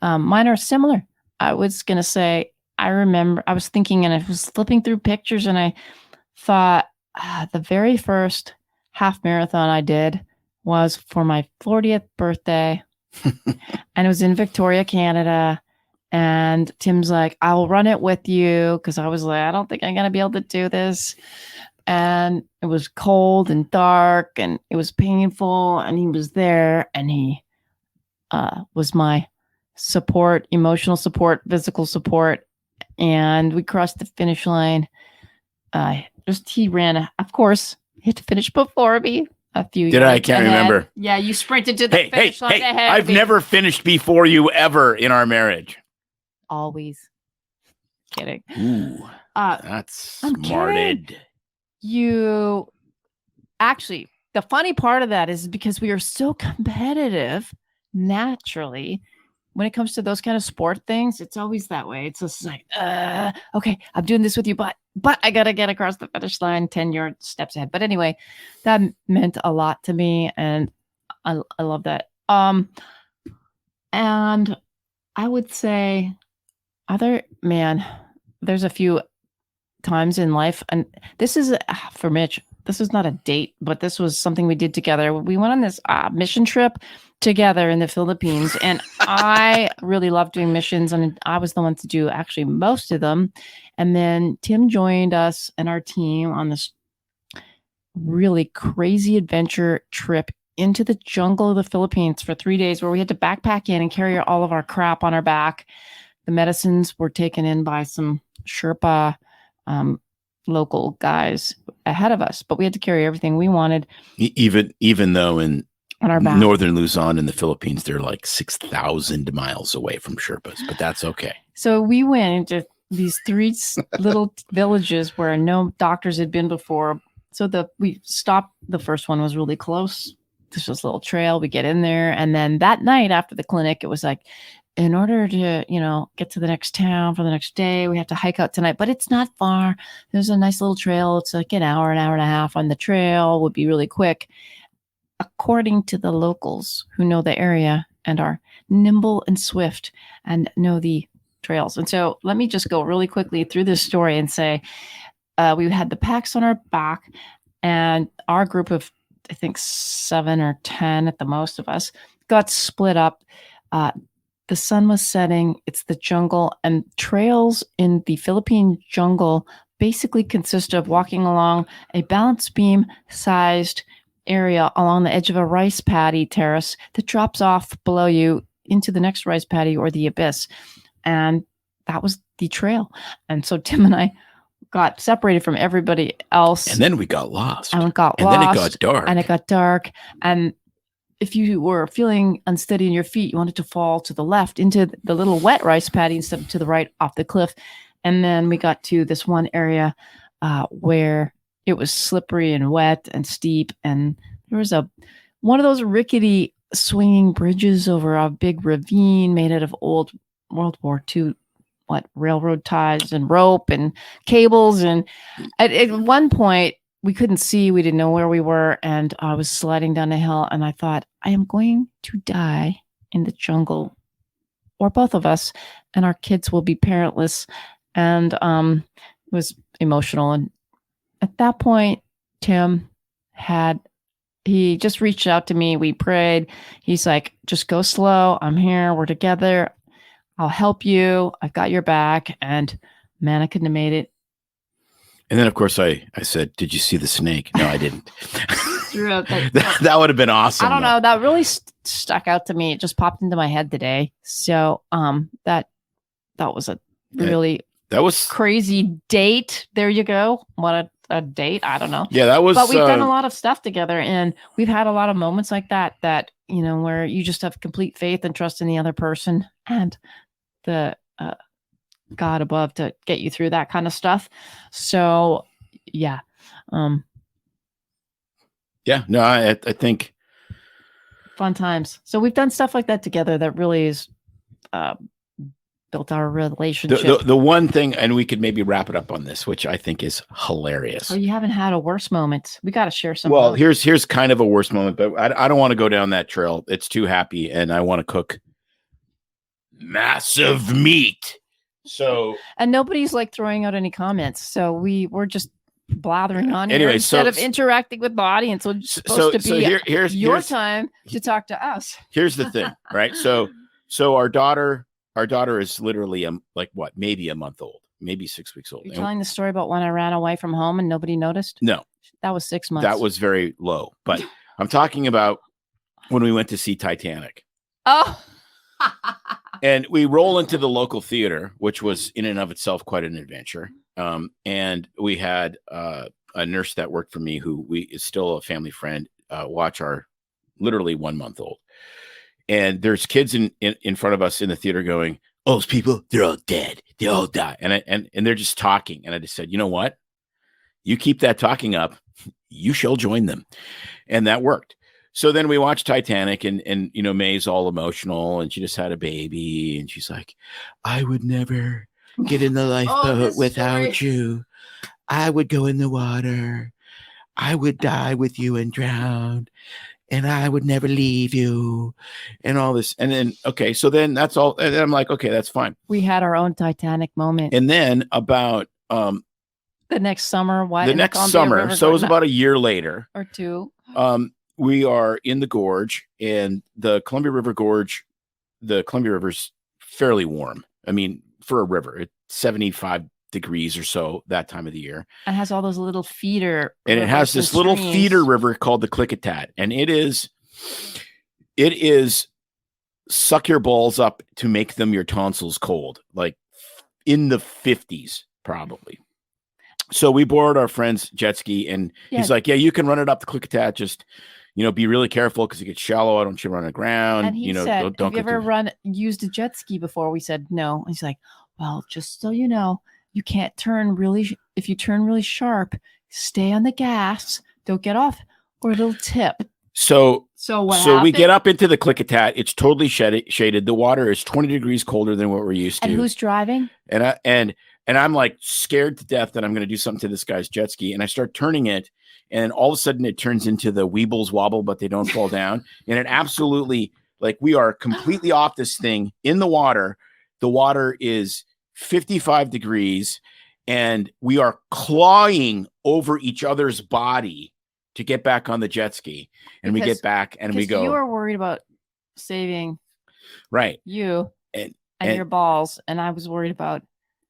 B: Mine are similar. I was going to say, I remember I was thinking, and I was flipping through pictures, and I thought the very first half marathon I did was for my 40th birthday. And it was in Victoria, Canada. And Tim's like, I'll run it with you. Cause I was like, I don't think I'm going to be able to do this. And it was cold and dark and it was painful. And he was there, and he was my support, emotional support, physical support. And we crossed the finish line. He ran, of course, he had to finish before me. A few
C: Did I? Can't
B: ahead.
C: Remember.
B: Yeah, you sprinted to the finish line ahead.
C: I've never finished before you ever in our marriage.
B: Always. kidding.
C: Ooh,
B: Uh,
C: that's
B: I'm kidding.
C: smarted.
B: You actually, the funny part of that is because we are so competitive naturally when it comes to those kind of sport things. It's always that way. It's just like, okay, I'm doing this with you, but I gotta get across the finish line 10 steps ahead. But anyway, that meant a lot to me, and I love that. And I would say there's a few times in life, and this is for Mitch, this is not a date, but this was something we did together. We went on this mission trip together in the Philippines, and I really love doing missions, and I was the one to do actually most of them. And then Tim joined us and our team on this really crazy adventure trip into the jungle of the Philippines for 3 days, where we had to backpack in and carry all of our crap on our back. The medicines were taken in by some Sherpa local guys ahead of us, but we had to carry everything we wanted.
C: Even though in
B: on our back.
C: northern Luzon in the Philippines, they're like 6,000 miles away from Sherpas, but that's okay.
B: So we went into these 3 little villages where no doctors had been before. So we stopped. The first one was really close. There's this little trail. We get in there, and then that night after the clinic, it was like, in order to, get to the next town for the next day, we have to hike out tonight, but it's not far. There's a nice little trail. It's like an hour and a half on the trail. Would be really quick. According to the locals who know the area and are nimble and swift and know the trails. And so let me just go really quickly through this story and say, we had the packs on our back, and our group of, I think 7 or 10 at the most of us, got split up. The sun was setting. It's the jungle, and trails in the Philippine jungle basically consist of walking along a balance beam sized area along the edge of a rice paddy terrace that drops off below you into the next rice paddy or the abyss. And that was the trail. And so Tim and I got separated from everybody else.
C: And then we got lost.
B: And then it got dark. And it got dark. And if you were feeling unsteady in your feet, you wanted to fall to the left into the little wet rice paddy instead of to the right off the cliff. And then we got to this one area where it was slippery and wet and steep. And there was one of those rickety swinging bridges over a big ravine made out of old World War II, railroad ties and rope and cables. And at one point, we couldn't see. We didn't know where we were. And I was sliding down a hill, and I thought, I am going to die in the jungle, or both of us, and our kids will be parentless. And it was emotional. And at that point, Tim he just reached out to me. We prayed. He's like, just go slow. I'm here. We're together. I'll help you. I've got your back. And man, I couldn't have made it.
C: And then, of course, I said, did you see the snake? No, I didn't.
B: That
C: would have been awesome.
B: I don't know. That really stuck out to me. It just popped into my head today. So that was a really crazy date. There you go. What a date. I don't know.
C: Yeah, that was.
B: But we've done a lot of stuff together, and we've had a lot of moments like that, where you just have complete faith and trust in the other person and the God above to get you through that kind of stuff. So yeah.
C: I think
B: fun times. So we've done stuff like that together that really is built our relationship.
C: The one thing, and we could maybe wrap it up on this, which I think is hilarious.
B: Oh, you haven't had a worse moment. We got to share some.
C: Well, here's kind of a worse moment, but I don't want to go down that trail. It's too happy, and I want to cook massive meat. So,
B: and nobody's like throwing out any comments. So we're just blathering on
C: anyway,
B: here instead of interacting with the audience. It's supposed to be here's your time to talk to us.
C: Here's the thing, right? So our daughter is literally maybe a month old, maybe 6 weeks old.
B: You're telling the story about when I ran away from home and nobody noticed?
C: No,
B: that was 6 months.
C: That was very low, but I'm talking about when we went to see Titanic.
B: Oh.
C: And we roll into the local theater, which was in and of itself quite an adventure. And we had a nurse that worked for me who is still a family friend, watch our literally 1 month old. And there's kids in front of us in the theater going, all those people, they're all dead. They all die. And they're just talking. And I just said, you know what? You keep that talking up, you shall join them. And that worked. So then we watched Titanic, and May's all emotional, and she just had a baby, and she's like, I would never get in the lifeboat without you. I would go in the water. I would die with you and drown, and I would never leave you, and all this. And then, okay, so then that's all. And I'm like, okay, that's fine.
B: We had our own Titanic moment.
C: And then about
B: the next summer,
C: so it was about a year later
B: or two.
C: We are in the gorge, and the Columbia River's fairly warm. I mean, for a river, it's 75 degrees or so that time of the year.
B: It has all those little feeder.
C: And it has this little feeder river called the Klickitat. And it is suck your balls up to make them your tonsils cold, like in the 50s, probably. So we borrowed our friend's jet ski, and he's like, yeah, you can run it up the Klickitat. Just, be really careful because it gets shallow. I don't want you to run aground.
B: And he said, have you ever used a jet ski before? We said, no. He's like, well, just so you know, you can't if you turn really sharp, stay on the gas, don't get off, or it'll tip.
C: So
B: what happened?
C: We get up into the Klickitat. It's totally shaded. The water is 20 degrees colder than what we're used to.
B: And who's driving?
C: And I'm like scared to death that I'm going to do something to this guy's jet ski. And I start turning it, and all of a sudden it turns into the Weebles wobble, but they don't fall down. And it absolutely, like, we are completely off this thing in the water. The water is 55 degrees, and we are clawing over each other's body to get back on the jet ski. And we get back, and we go.
B: You were worried about saving you and your balls, and I was worried about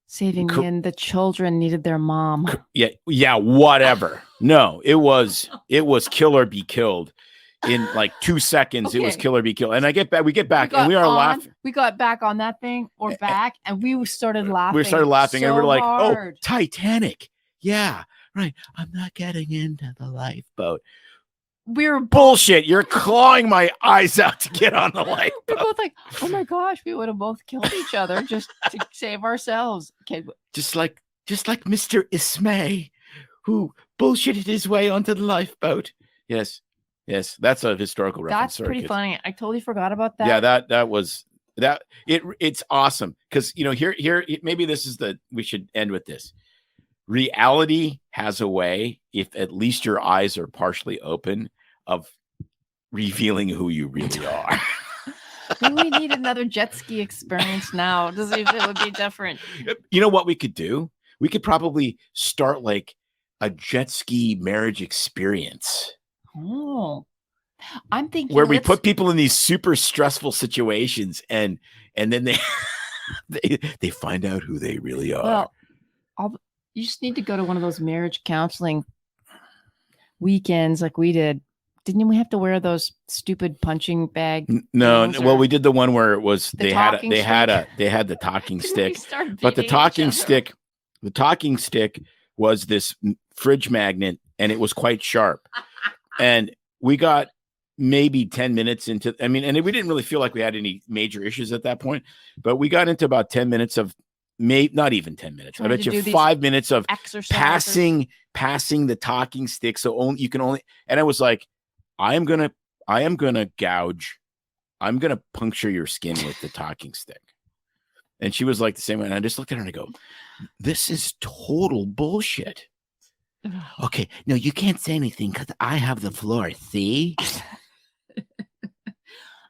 B: saving me, and the children needed their mom.
C: Yeah, whatever. No, it was kill or be killed in like 2 seconds. Okay. It was kill or be killed. And we get back, and we are laughing.
B: We got back on that thing and we started laughing.
C: We started laughing,
B: so
C: and we're like,
B: hard.
C: Oh, Titanic. Yeah, right. I'm not getting into the lifeboat.
B: We're
C: bullshit. You're clawing my eyes out to get on the lifeboat.
B: We're both like, oh my gosh, we would have both killed each other just to save ourselves. Okay.
C: Just like Mr. Ismay, who bullshitted his way onto the lifeboat. Yes, that's a historical reference.
B: That's pretty funny. I totally forgot about that.
C: Yeah, that was that. It's awesome because here maybe this is we should end with this. Reality has a way, if at least your eyes are partially open, of revealing who you really are.
B: We need another jet ski experience now to see if it would be different.
C: You know what we could do? We could probably start like a jet ski marriage experience.
B: Oh, I'm thinking
C: where we put people in these super stressful situations, and then they find out who they really are.
B: Well, you just need to go to one of those marriage counseling weekends like we did. Didn't we have to wear those stupid punching bag?
C: No. Well, we did the one where it was they had the talking stick, but the talking stick was this fridge magnet, and it was quite sharp. And we got maybe 10 minutes into, and we didn't really feel like we had any major issues at that point, but we got into about 10 minutes of not even 10 minutes. I bet you 5 minutes of passing the talking stick. So you can only, and I was like, I am going to gouge. I'm going to puncture your skin with the talking stick. And she was like the same way. And I just looked at her and I go, this is total bullshit. Okay. No, you can't say anything because I have the floor. See?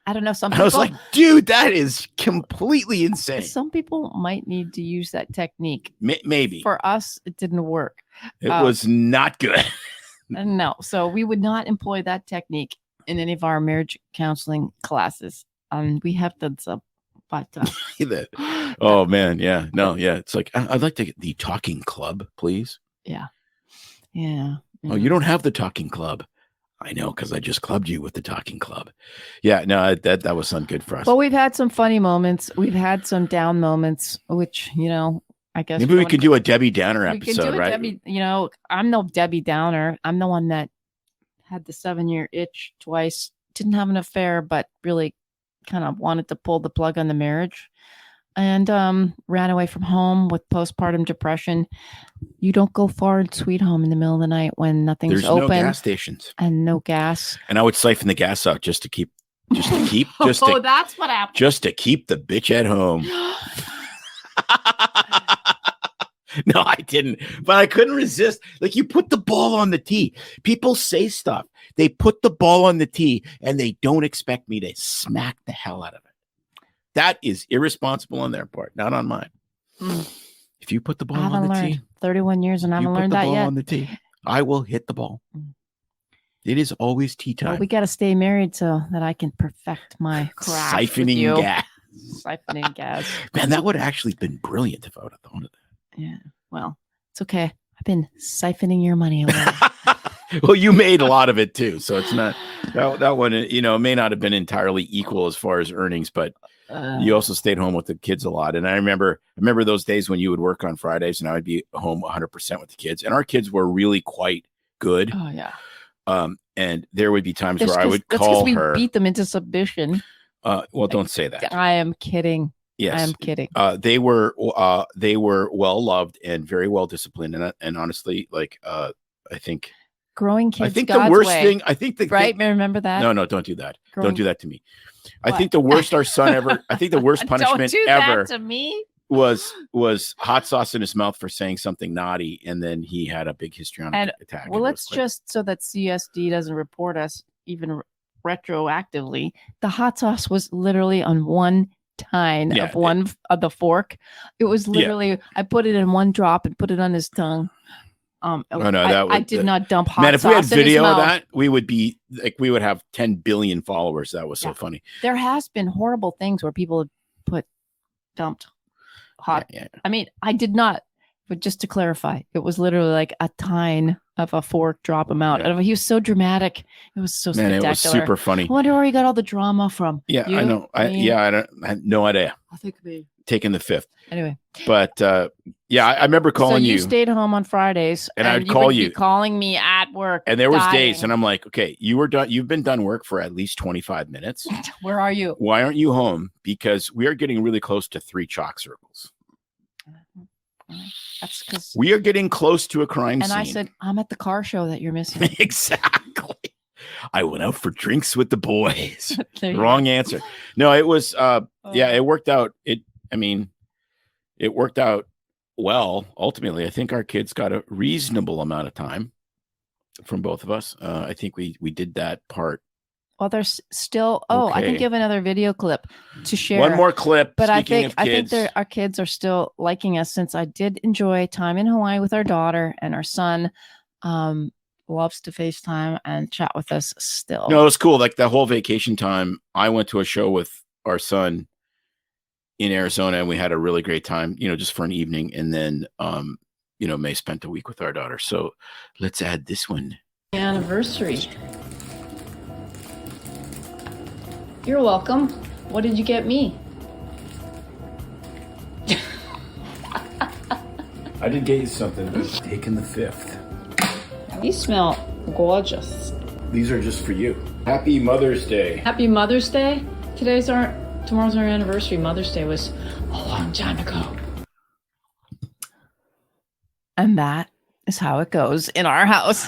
B: I don't know.
C: I was like, dude, that is completely insane.
B: Some people might need to use that technique.
C: Maybe.
B: For us, it didn't work.
C: It was not good.
B: No. So we would not employ that technique in any of our marriage counseling classes. We have done some, but
C: oh man, yeah. No, yeah. It's like, I'd like to get the talking club, please.
B: Yeah.
C: Oh, you don't have the talking club. I know, because I just clubbed you with the talking club. Yeah, no, that was some good for us.
B: Well, we've had some funny moments. We've had some down moments, which, I guess
C: maybe we could do a Debbie Downer episode, right?
B: I'm no Debbie Downer. I'm the one that had the 7-year itch twice. Didn't have an affair, but really kind of wanted to pull the plug on the marriage. and ran away from home with postpartum depression. You don't go far in Sweet Home in the middle of the night when nothing's
C: There's
B: open
C: no gas stations.
B: and no gas.
C: And I would siphon the gas out just to keep
B: Oh, that's what happened.
C: just to keep the bitch at home. No, I didn't, but I couldn't resist. Like, you put the ball on the tee. People say stuff. They put the ball on the tee and they don't expect me to smack the hell out of it. That is irresponsible on their part, not on mine. If you put the ball on the tee,
B: 31 years and I
C: you
B: haven't
C: put
B: learned
C: the
B: that
C: ball
B: yet.
C: on the tee, I will hit the ball. It is always tea time.
B: Well, we got to stay married so that I can perfect my craft with
C: Siphoning
B: you.
C: gas.
B: Siphoning gas.
C: Man, that would have actually been brilliant if I would have thought of that.
B: Yeah. Well, it's okay. I've been siphoning your money away.
C: Well, you made a lot of it too, so it's not that one. You know, may not have been entirely equal as far as earnings, but you also stayed home with the kids a lot. And I remember those days when you would work on Fridays, and I would be home 100% with the kids. And our kids were really quite good.
B: Oh yeah.
C: And there would be times where I would call her.
B: We beat them into submission.
C: Well, don't say that.
B: I am kidding.
C: Yes,
B: I am kidding.
C: They were well loved and very well disciplined, and honestly, like I think
B: growing kids.
C: I think
B: God's
C: the worst
B: way.
C: thing. I think the
B: right. Remember that?
C: No, don't do that.
B: Growing,
C: don't do that to me.
B: What?
C: I think the worst our son ever. I think the worst punishment
B: don't do
C: ever
B: that to me.
C: was hot sauce in his mouth for saying something naughty, and then he had a big histrionic attack.
B: Well, let's just so that CSD doesn't report us even retroactively. The hot sauce was literally on one tine of one of the fork. It was literally I put it in one drop and put it on his tongue. I did not dump hot sauce.
C: Man, if we had video
B: of
C: that, we would be like we would have 10 billion followers. That was so funny.
B: There has been horrible things where people dumped hot. I mean, I did not, but just to clarify, it was literally like a tine of a fork drop amount. And he was so dramatic. It was so spectacular.
C: It was super funny.
B: I wonder where he got all the drama from.
C: Yeah, I know. I had no idea.
B: I think me.
C: Taking the fifth.
B: Anyway.
C: But I remember calling you.
B: So you stayed home on Fridays.
C: And I'd call you.
B: Calling me at work.
C: And there was days, and I'm like, okay, you've been done work for at least 25 minutes.
B: Where are you?
C: Why aren't you home? Because we are getting really close to 3 chalk circles.
B: That's because
C: we are getting close to a crime scene.
B: And I said, I'm at the car show that you're missing.
C: Exactly. I went out for drinks with the boys. Wrong answer. No, it was it worked out. It worked out well. Ultimately, I think our kids got a reasonable amount of time from both of us. I think we did that part.
B: Well, there's still. Oh, okay. I can give another video clip to share.
C: One more clip.
B: But I think our kids are still liking us, since I did enjoy time in Hawaii with our daughter, and our son loves to FaceTime and chat with us still.
C: No, it was cool. Like the whole vacation time, I went to a show with our son in Arizona, and we had a really great time. Just for an evening, and then May spent a week with our daughter. So let's add this one.
B: Anniversary. You're welcome. What did you get me?
F: I did get you something, but it's taken the 5th.
B: These smell gorgeous.
F: These are just for you. Happy Mother's Day.
B: Happy Mother's Day. Tomorrow's our anniversary. Mother's Day was a long time ago. And that is how it goes in our house.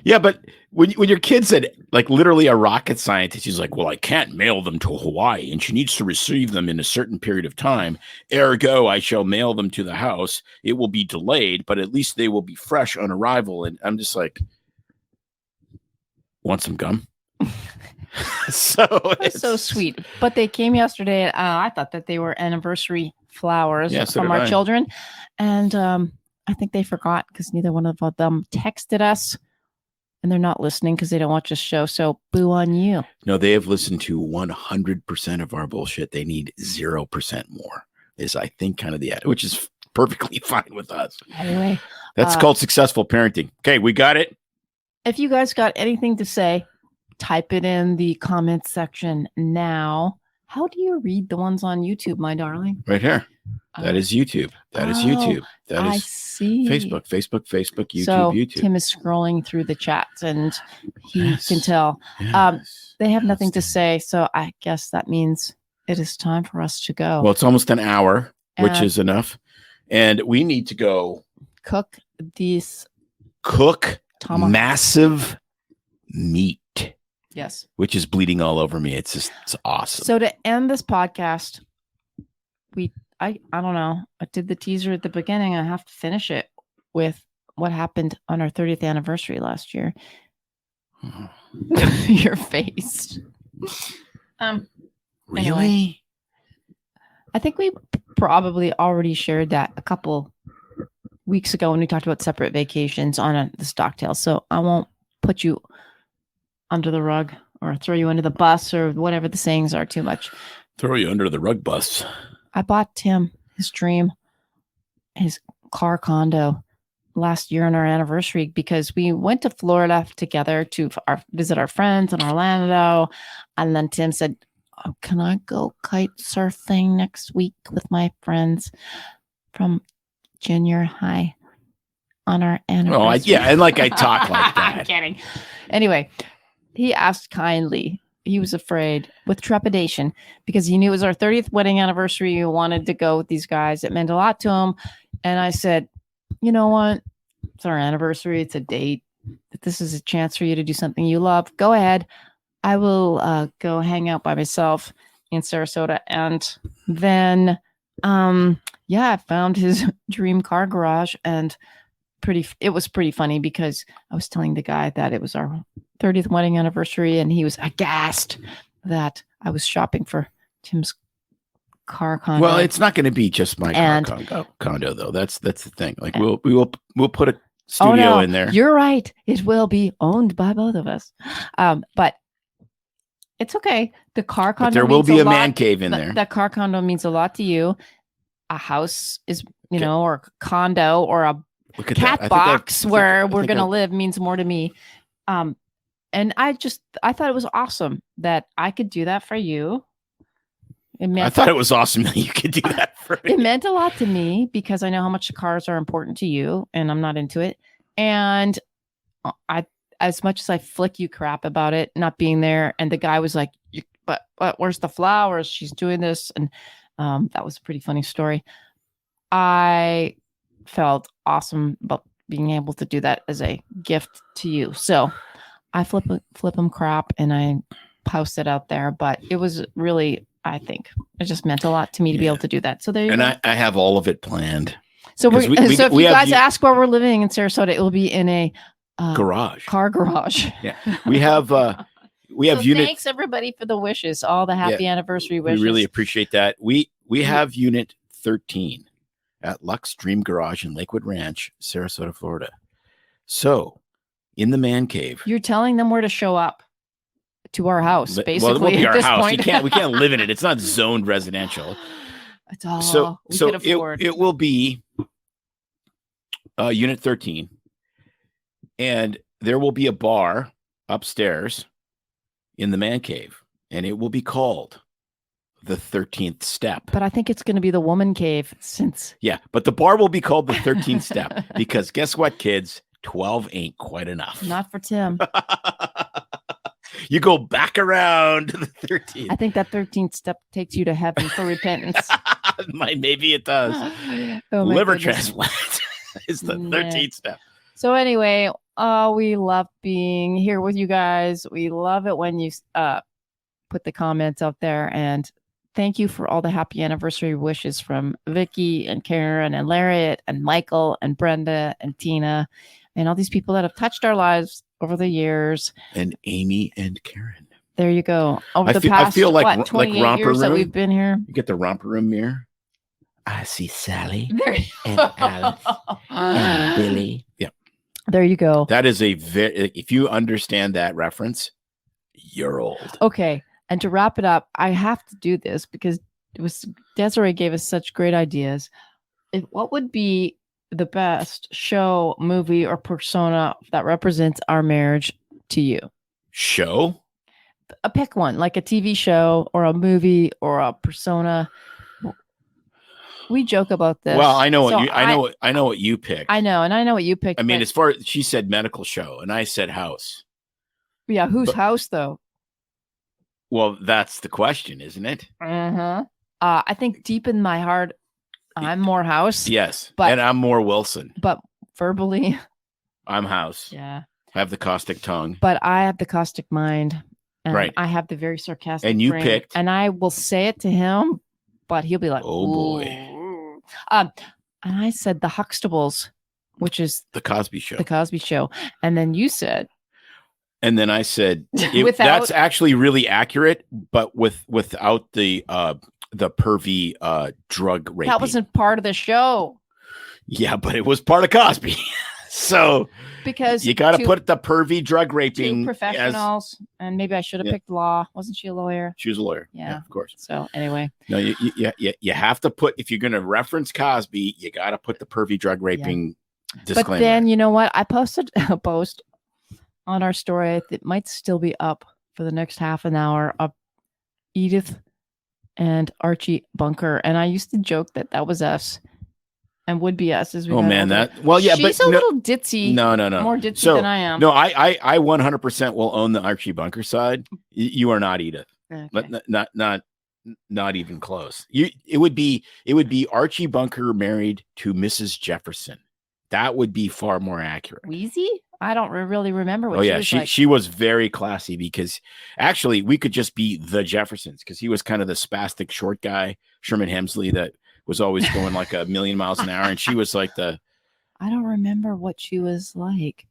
C: Yeah, but when your kid said, like, literally a rocket scientist, he's like, well, I can't mail them to Hawaii, and she needs to receive them in a certain period of time. Ergo, I shall mail them to the house. It will be delayed, but at least they will be fresh on arrival. And I'm just like, want some gum?
B: So sweet. But they came yesterday. And, I thought that they were anniversary flowers from our children. And I think they forgot, because neither one of them texted us. And they're not listening because they don't watch the show. So boo on you.
C: No, they have listened to 100% of our bullshit. They need 0% more, is I think kind of the attitude, which is perfectly fine with us.
B: Anyway.
C: That's called successful parenting. Okay, we got it.
B: If you guys got anything to say, type it in the comments section now. How do you read the ones on YouTube, my darling?
C: Right here. That is YouTube. That is YouTube. That is Facebook, YouTube,
B: so
C: YouTube.
B: Tim is scrolling through the chats, and he can tell. They have nothing to say, so I guess that means it is time for us to go.
C: Well, it's almost an hour, which
B: And
C: is enough. And we need to go
B: cook these
C: cook
B: tomahawks.
C: massive meat,
B: Yes.
C: which is bleeding all over me. It's awesome.
B: So to end this podcast, I don't know. I did the teaser at the beginning. I have to finish it with what happened on our 30th anniversary last year. Your face.
C: Really?
B: Anyway. I think we probably already shared that a couple weeks ago when we talked about separate vacations on this Doctales. So I won't put you under the rug or throw you under the bus or whatever the sayings are too much.
C: Throw you under the rug bus.
B: I bought Tim his dream, his car condo last year on our anniversary because we went to Florida together to visit our friends in Orlando. And then Tim said, oh, can I go kite surfing next week with my friends from junior high on our anniversary?
C: And like I talk like that.
B: I'm kidding. Anyway, he asked kindly. He was afraid with trepidation because he knew it was our 30th wedding anniversary. He wanted to go with these guys. It meant a lot to him. And I said, you know what? It's our anniversary. It's a date. If this is a chance for you to do something you love, go ahead. I will go hang out by myself in Sarasota. And then, I found his dream car garage and it was pretty funny because I was telling the guy that it was our 30th wedding anniversary and he was aghast that I was shopping for Tim's car condo.
C: Well, it's not going to be just my car condo though. That's the thing. Like we'll put a studio in there.
B: You're right. It will be owned by both of us. But it's okay. The car condo.
C: But there will be a man cave in there.
B: That car condo means a lot to you. A house is, or a condo or a cat box where we're going to live means more to me. And I thought it was awesome that I could do that for you.
C: I thought it was awesome that you could do that for me.
B: It meant a lot to me because I know how much the cars are important to you and I'm not into it. And as much as I flick you crap about it not being there, and the guy was like, but where's the flowers? She's doing this. And that was a pretty funny story. I felt awesome about being able to do that as a gift to you. So I flip them crap and I post it out there, but it was really, I think it just meant a lot to me to be able to do that. So there you go.
C: I have all of it planned.
B: So if you guys ask where we're living in Sarasota, it will be in a car garage.
C: Yeah. We have unit.
B: Thanks everybody for the wishes, all the happy anniversary wishes.
C: We really appreciate that. We have unit 13 at Lux Dream Garage in Lakewood Ranch, Sarasota, Florida. So in the man cave.
B: You're telling them where to show up to our house, basically.
C: Well, it won't be
B: at
C: our
B: this
C: house.
B: point.
C: We can't live in it. It's not zoned residential.
B: It's all we could afford.
C: It will be unit 13. And there will be a bar upstairs in the man cave. And it will be called the 13th Step.
B: But I think it's going to be the woman cave
C: but the bar will be called the 13th Step because guess what, kids? 12 ain't quite enough.
B: Not for Tim.
C: You go back around to the 13th.
B: I think that 13th step takes you to heaven for repentance.
C: Maybe it does. Liver transplant is the 13th step.
B: So anyway, we love being here with you guys. We love it when you put the comments out there, and thank you for all the happy anniversary wishes from Vicky and Karen and Lariat and Michael and Brenda and Tina and all these people that have touched our lives over the years.
C: And Amy and Karen.
B: There you go.
C: I feel like
B: 28
C: romper
B: years
C: room.
B: that we've been here.
C: You get the romper room mirror. I see Sally and Alice and Billy. Yeah.
B: There you go.
C: That is if you understand that reference, you're old.
B: Okay. And to wrap it up, I have to do this because Desiree gave us such great ideas. What would be the best show, movie, or persona that represents our marriage to you?
C: Show?
B: Pick one, like a TV show or a movie or a persona. We joke about this.
C: Well, I know what you picked.
B: I know, and I know what you picked.
C: I mean, as far as she said medical show, and I said house.
B: Yeah, whose house though?
C: Well, that's the question, isn't it?
B: Uh-huh. I think deep in my heart, I'm more House.
C: Yes.
B: But-
C: and I'm more Wilson.
B: But verbally,
C: I'm House.
B: yeah.
C: I have the caustic tongue.
B: But I have the caustic mind. And
C: Right.
B: I have the very sarcastic
C: And you
B: brain,
C: picked-
B: and I will say it to him, but he'll be like,
C: Oh, boy.
B: "Ooh." And I said the Huxtables, which is
C: The Cosby Show.
B: the Cosby Show. And then you said,
C: And then I said,
B: Without-
C: that's actually really accurate, but without the pervy drug raping.
B: that wasn't part of the show.
C: Yeah, but it was part of Cosby. So
B: Because
C: you got to
B: two-
C: put the pervy drug raping
B: two professionals, and maybe I should have
C: Yeah.
B: picked law. Wasn't she a lawyer?
C: She was a lawyer.
B: Yeah.
C: Of course.
B: So anyway,
C: No, you have to put, if you're going to reference Cosby, you got to put the pervy drug raping disclaimer.
B: but then you know what? I posted a post on our story. It might still be up for the next half an hour of Edith and Archie Bunker, and I used to joke that was us, and would be us as we.
C: Oh
B: got
C: man,
B: older.
C: that well, yeah,
B: she's
C: but
B: a
C: no,
B: little ditzy.
C: no,
B: more ditzy
C: So,
B: than I am.
C: No, I 100% will own the Archie Bunker side. You are not Edith.
B: Okay.
C: But not even close. It would be Archie Bunker married to Mrs. Jefferson. That would be far more accurate.
B: Wheezy? I don't really remember what
C: Oh
B: she
C: yeah,
B: was
C: she
B: like.
C: she was very classy, because actually we could just be the Jeffersons, because he was kind of the spastic short guy, Sherman Hemsley, that was always going like a million miles an hour, and she was like
B: I don't remember what she was like.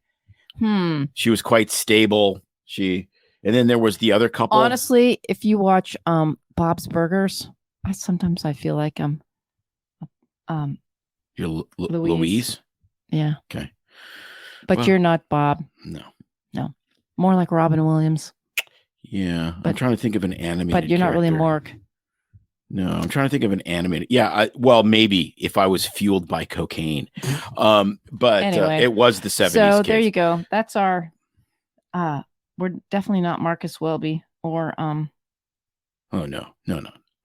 C: she was quite stable. And then there was the other couple.
B: Honestly, if you watch Bob's Burgers, sometimes I feel like
C: You're
B: Louise.
C: Louise.
B: Yeah.
C: Okay.
B: But
C: Well-
B: you're not Bob.
C: No.
B: More like Robin Williams.
C: Yeah, I'm
B: But-
C: trying to think of an animated.
B: But you're not really
C: character.
B: Mork.
C: No, I'm trying to think of an animated. Yeah, well, maybe if I was fueled by cocaine. But
B: Anyway,
C: it was the 70s.
B: So
C: kids.
B: there you go. That's our we're definitely not Marcus Welby or
C: Oh no.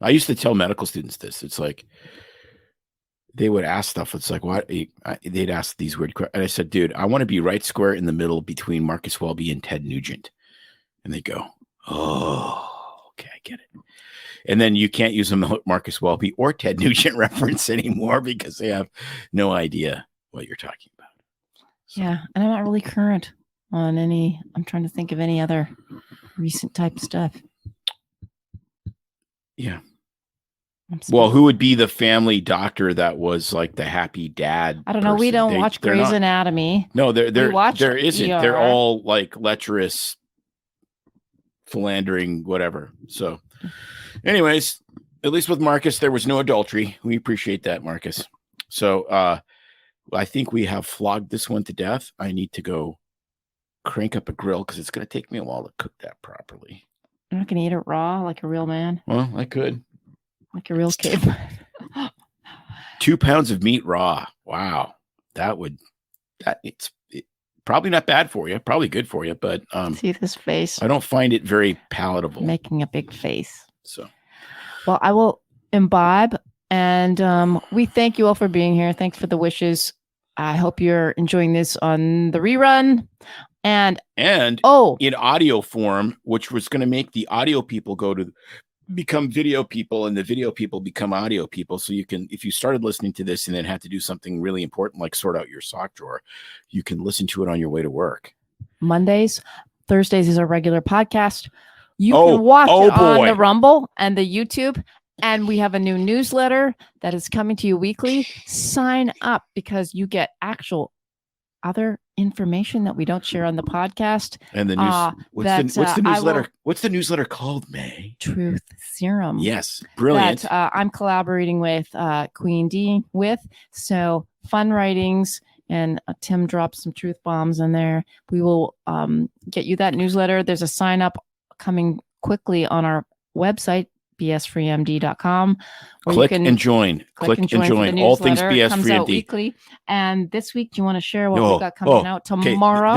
C: I used to tell medical students this. It's like they would ask stuff. It's like, what? They'd ask these weird questions. And I said, dude, I want to be right square in the middle between Marcus Welby and Ted Nugent. And they go, oh, okay, I get it. And then you can't use a Marcus Welby or Ted Nugent reference anymore because they have no idea what you're talking about. So,
B: yeah, and I'm not really current on any. I'm trying to think of any other recent type stuff.
C: Yeah.
B: I'm
C: Well,
B: sorry.
C: who would be the family doctor that was like the happy dad?
B: I don't know. We
C: person?
B: don't watch
C: they're
B: Grey's
C: not-
B: Anatomy.
C: No, there
B: watch
C: isn't. They're
B: ER.
C: all like lecherous, philandering, whatever. So, anyways, at least with Marcus, there was no adultery. We appreciate that, Marcus. So, I think we have flogged this one to death. I need to go crank up a grill because it's going to take me a while to cook that properly.
B: I'm not going to eat it raw like a real man,
C: Well, I could.
B: like a real kid.
C: 2 pounds of meat raw. Wow, it's probably not bad for you. Probably good for you, but
B: See this face?
C: I don't find it very palatable.
B: Making a big face.
C: So
B: Well, I will imbibe, and we thank you all for being here. Thanks for the wishes. I hope you're enjoying this on the rerun. And
C: in audio form, which was going to make the audio people become video people, and the video people become audio people. So you can, if you started listening to this and then had to do something really important like sort out your sock drawer, you can listen to it on your way to work.
B: Mondays, Thursdays is our regular podcast. You
C: Oh,
B: can watch
C: oh
B: it on
C: boy.
B: the Rumble and the YouTube. And we have a new newsletter that is coming to you weekly. Sign up because you get actual other information that we don't share on the podcast.
C: And the news, what's the
B: I
C: newsletter?
B: will-
C: What's the newsletter called, May?
B: Truth Serum.
C: Yes, brilliant.
B: That I'm collaborating with Queen D with. So fun writings, and Tim dropped some truth bombs in there. We will get you that newsletter. There's a sign up coming quickly on our website, bsfreemd.com. where
C: Click
B: you can
C: and join. Click and
B: for the
C: join. All things
B: newsletter. It
C: BS
B: comes
C: Free
B: out
C: MD.
B: weekly. And this week, do you want to share what
C: Oh,
B: we've got coming out
C: Okay,
B: tomorrow?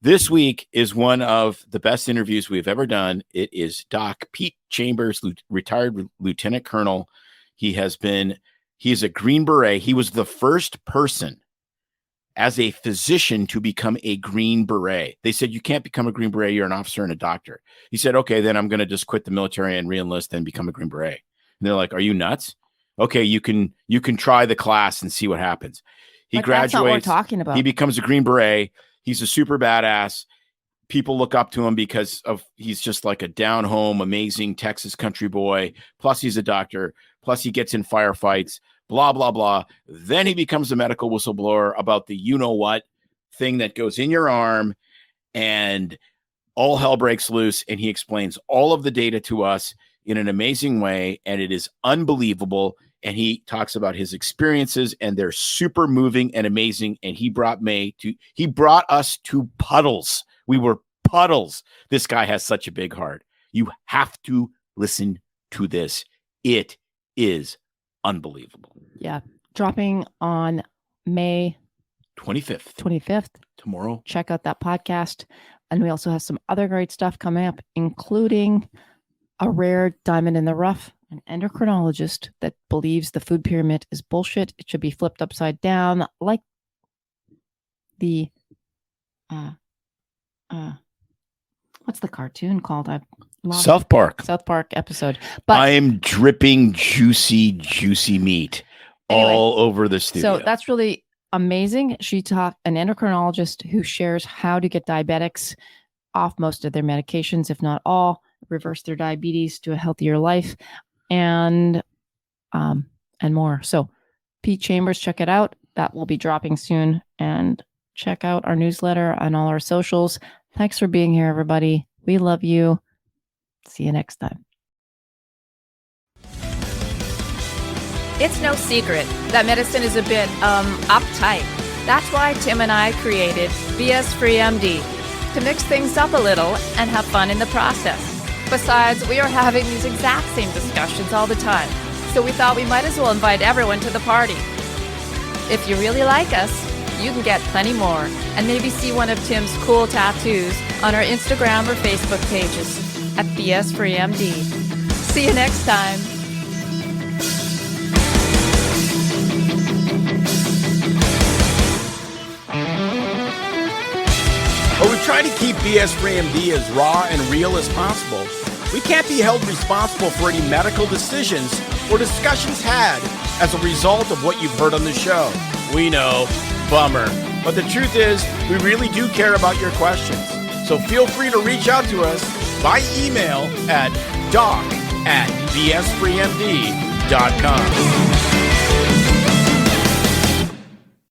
C: This week is one of the best interviews we've ever done. It is Doc Pete Chambers, retired lieutenant colonel. He's a Green Beret. He was the first person as a physician to become a Green Beret. They said, you can't become a Green Beret. You're an officer and a doctor. He said, okay, then I'm going to just quit the military and reenlist and become a Green Beret. And they're like, are you nuts? Okay, you can try the class and see what happens. He graduates.
B: That's not what we're talking about.
C: He becomes a Green Beret. He's a super badass. People look up to him because he's just like a down home, amazing Texas country boy. Plus he's a doctor. Plus he gets in firefights, blah, blah, blah. Then he becomes a medical whistleblower about the you-know-what thing that goes in your arm, and all hell breaks loose. And he explains all of the data to us in an amazing way. And it is unbelievable. And he talks about his experiences, and they're super moving and amazing. And he brought us to puddles. We were puddles. This guy has such a big heart. You have to listen to this. It is unbelievable.
B: Yeah. Dropping on May
C: 25th. Tomorrow.
B: Check out that podcast. And we also have some other great stuff coming up, including a rare diamond in the rough, an endocrinologist that believes the food pyramid is bullshit. It should be flipped upside down, like the what's the cartoon called?
C: South Park
B: episode. But
C: I am dripping juicy meat all over the studio.
B: So that's really amazing. She talked an endocrinologist who shares how to get diabetics off most of their medications, if not all, reverse their diabetes to a healthier life, and more. So Pete Chambers, check it out. That will be dropping soon. And check out our newsletter and all our socials. Thanks for being here, everybody. We love you. See you next time.
G: It's no secret that medicine is a bit uptight. That's why Tim and I created BS Free MD, to mix things up a little and have fun in the process. Besides, we are having these exact same discussions all the time, so we thought we might as well invite everyone to the party. If you really like us, you can get plenty more and maybe see one of Tim's cool tattoos on our Instagram or Facebook pages at BS Free MD. See you next time.
H: But we try to keep BS Free MD as raw and real as possible. We can't be held responsible for any medical decisions or discussions had as a result of what you've heard on the show. We know, bummer. But the truth is, we really do care about your questions. So feel free to reach out to us by email at doc@bsfreemd.com.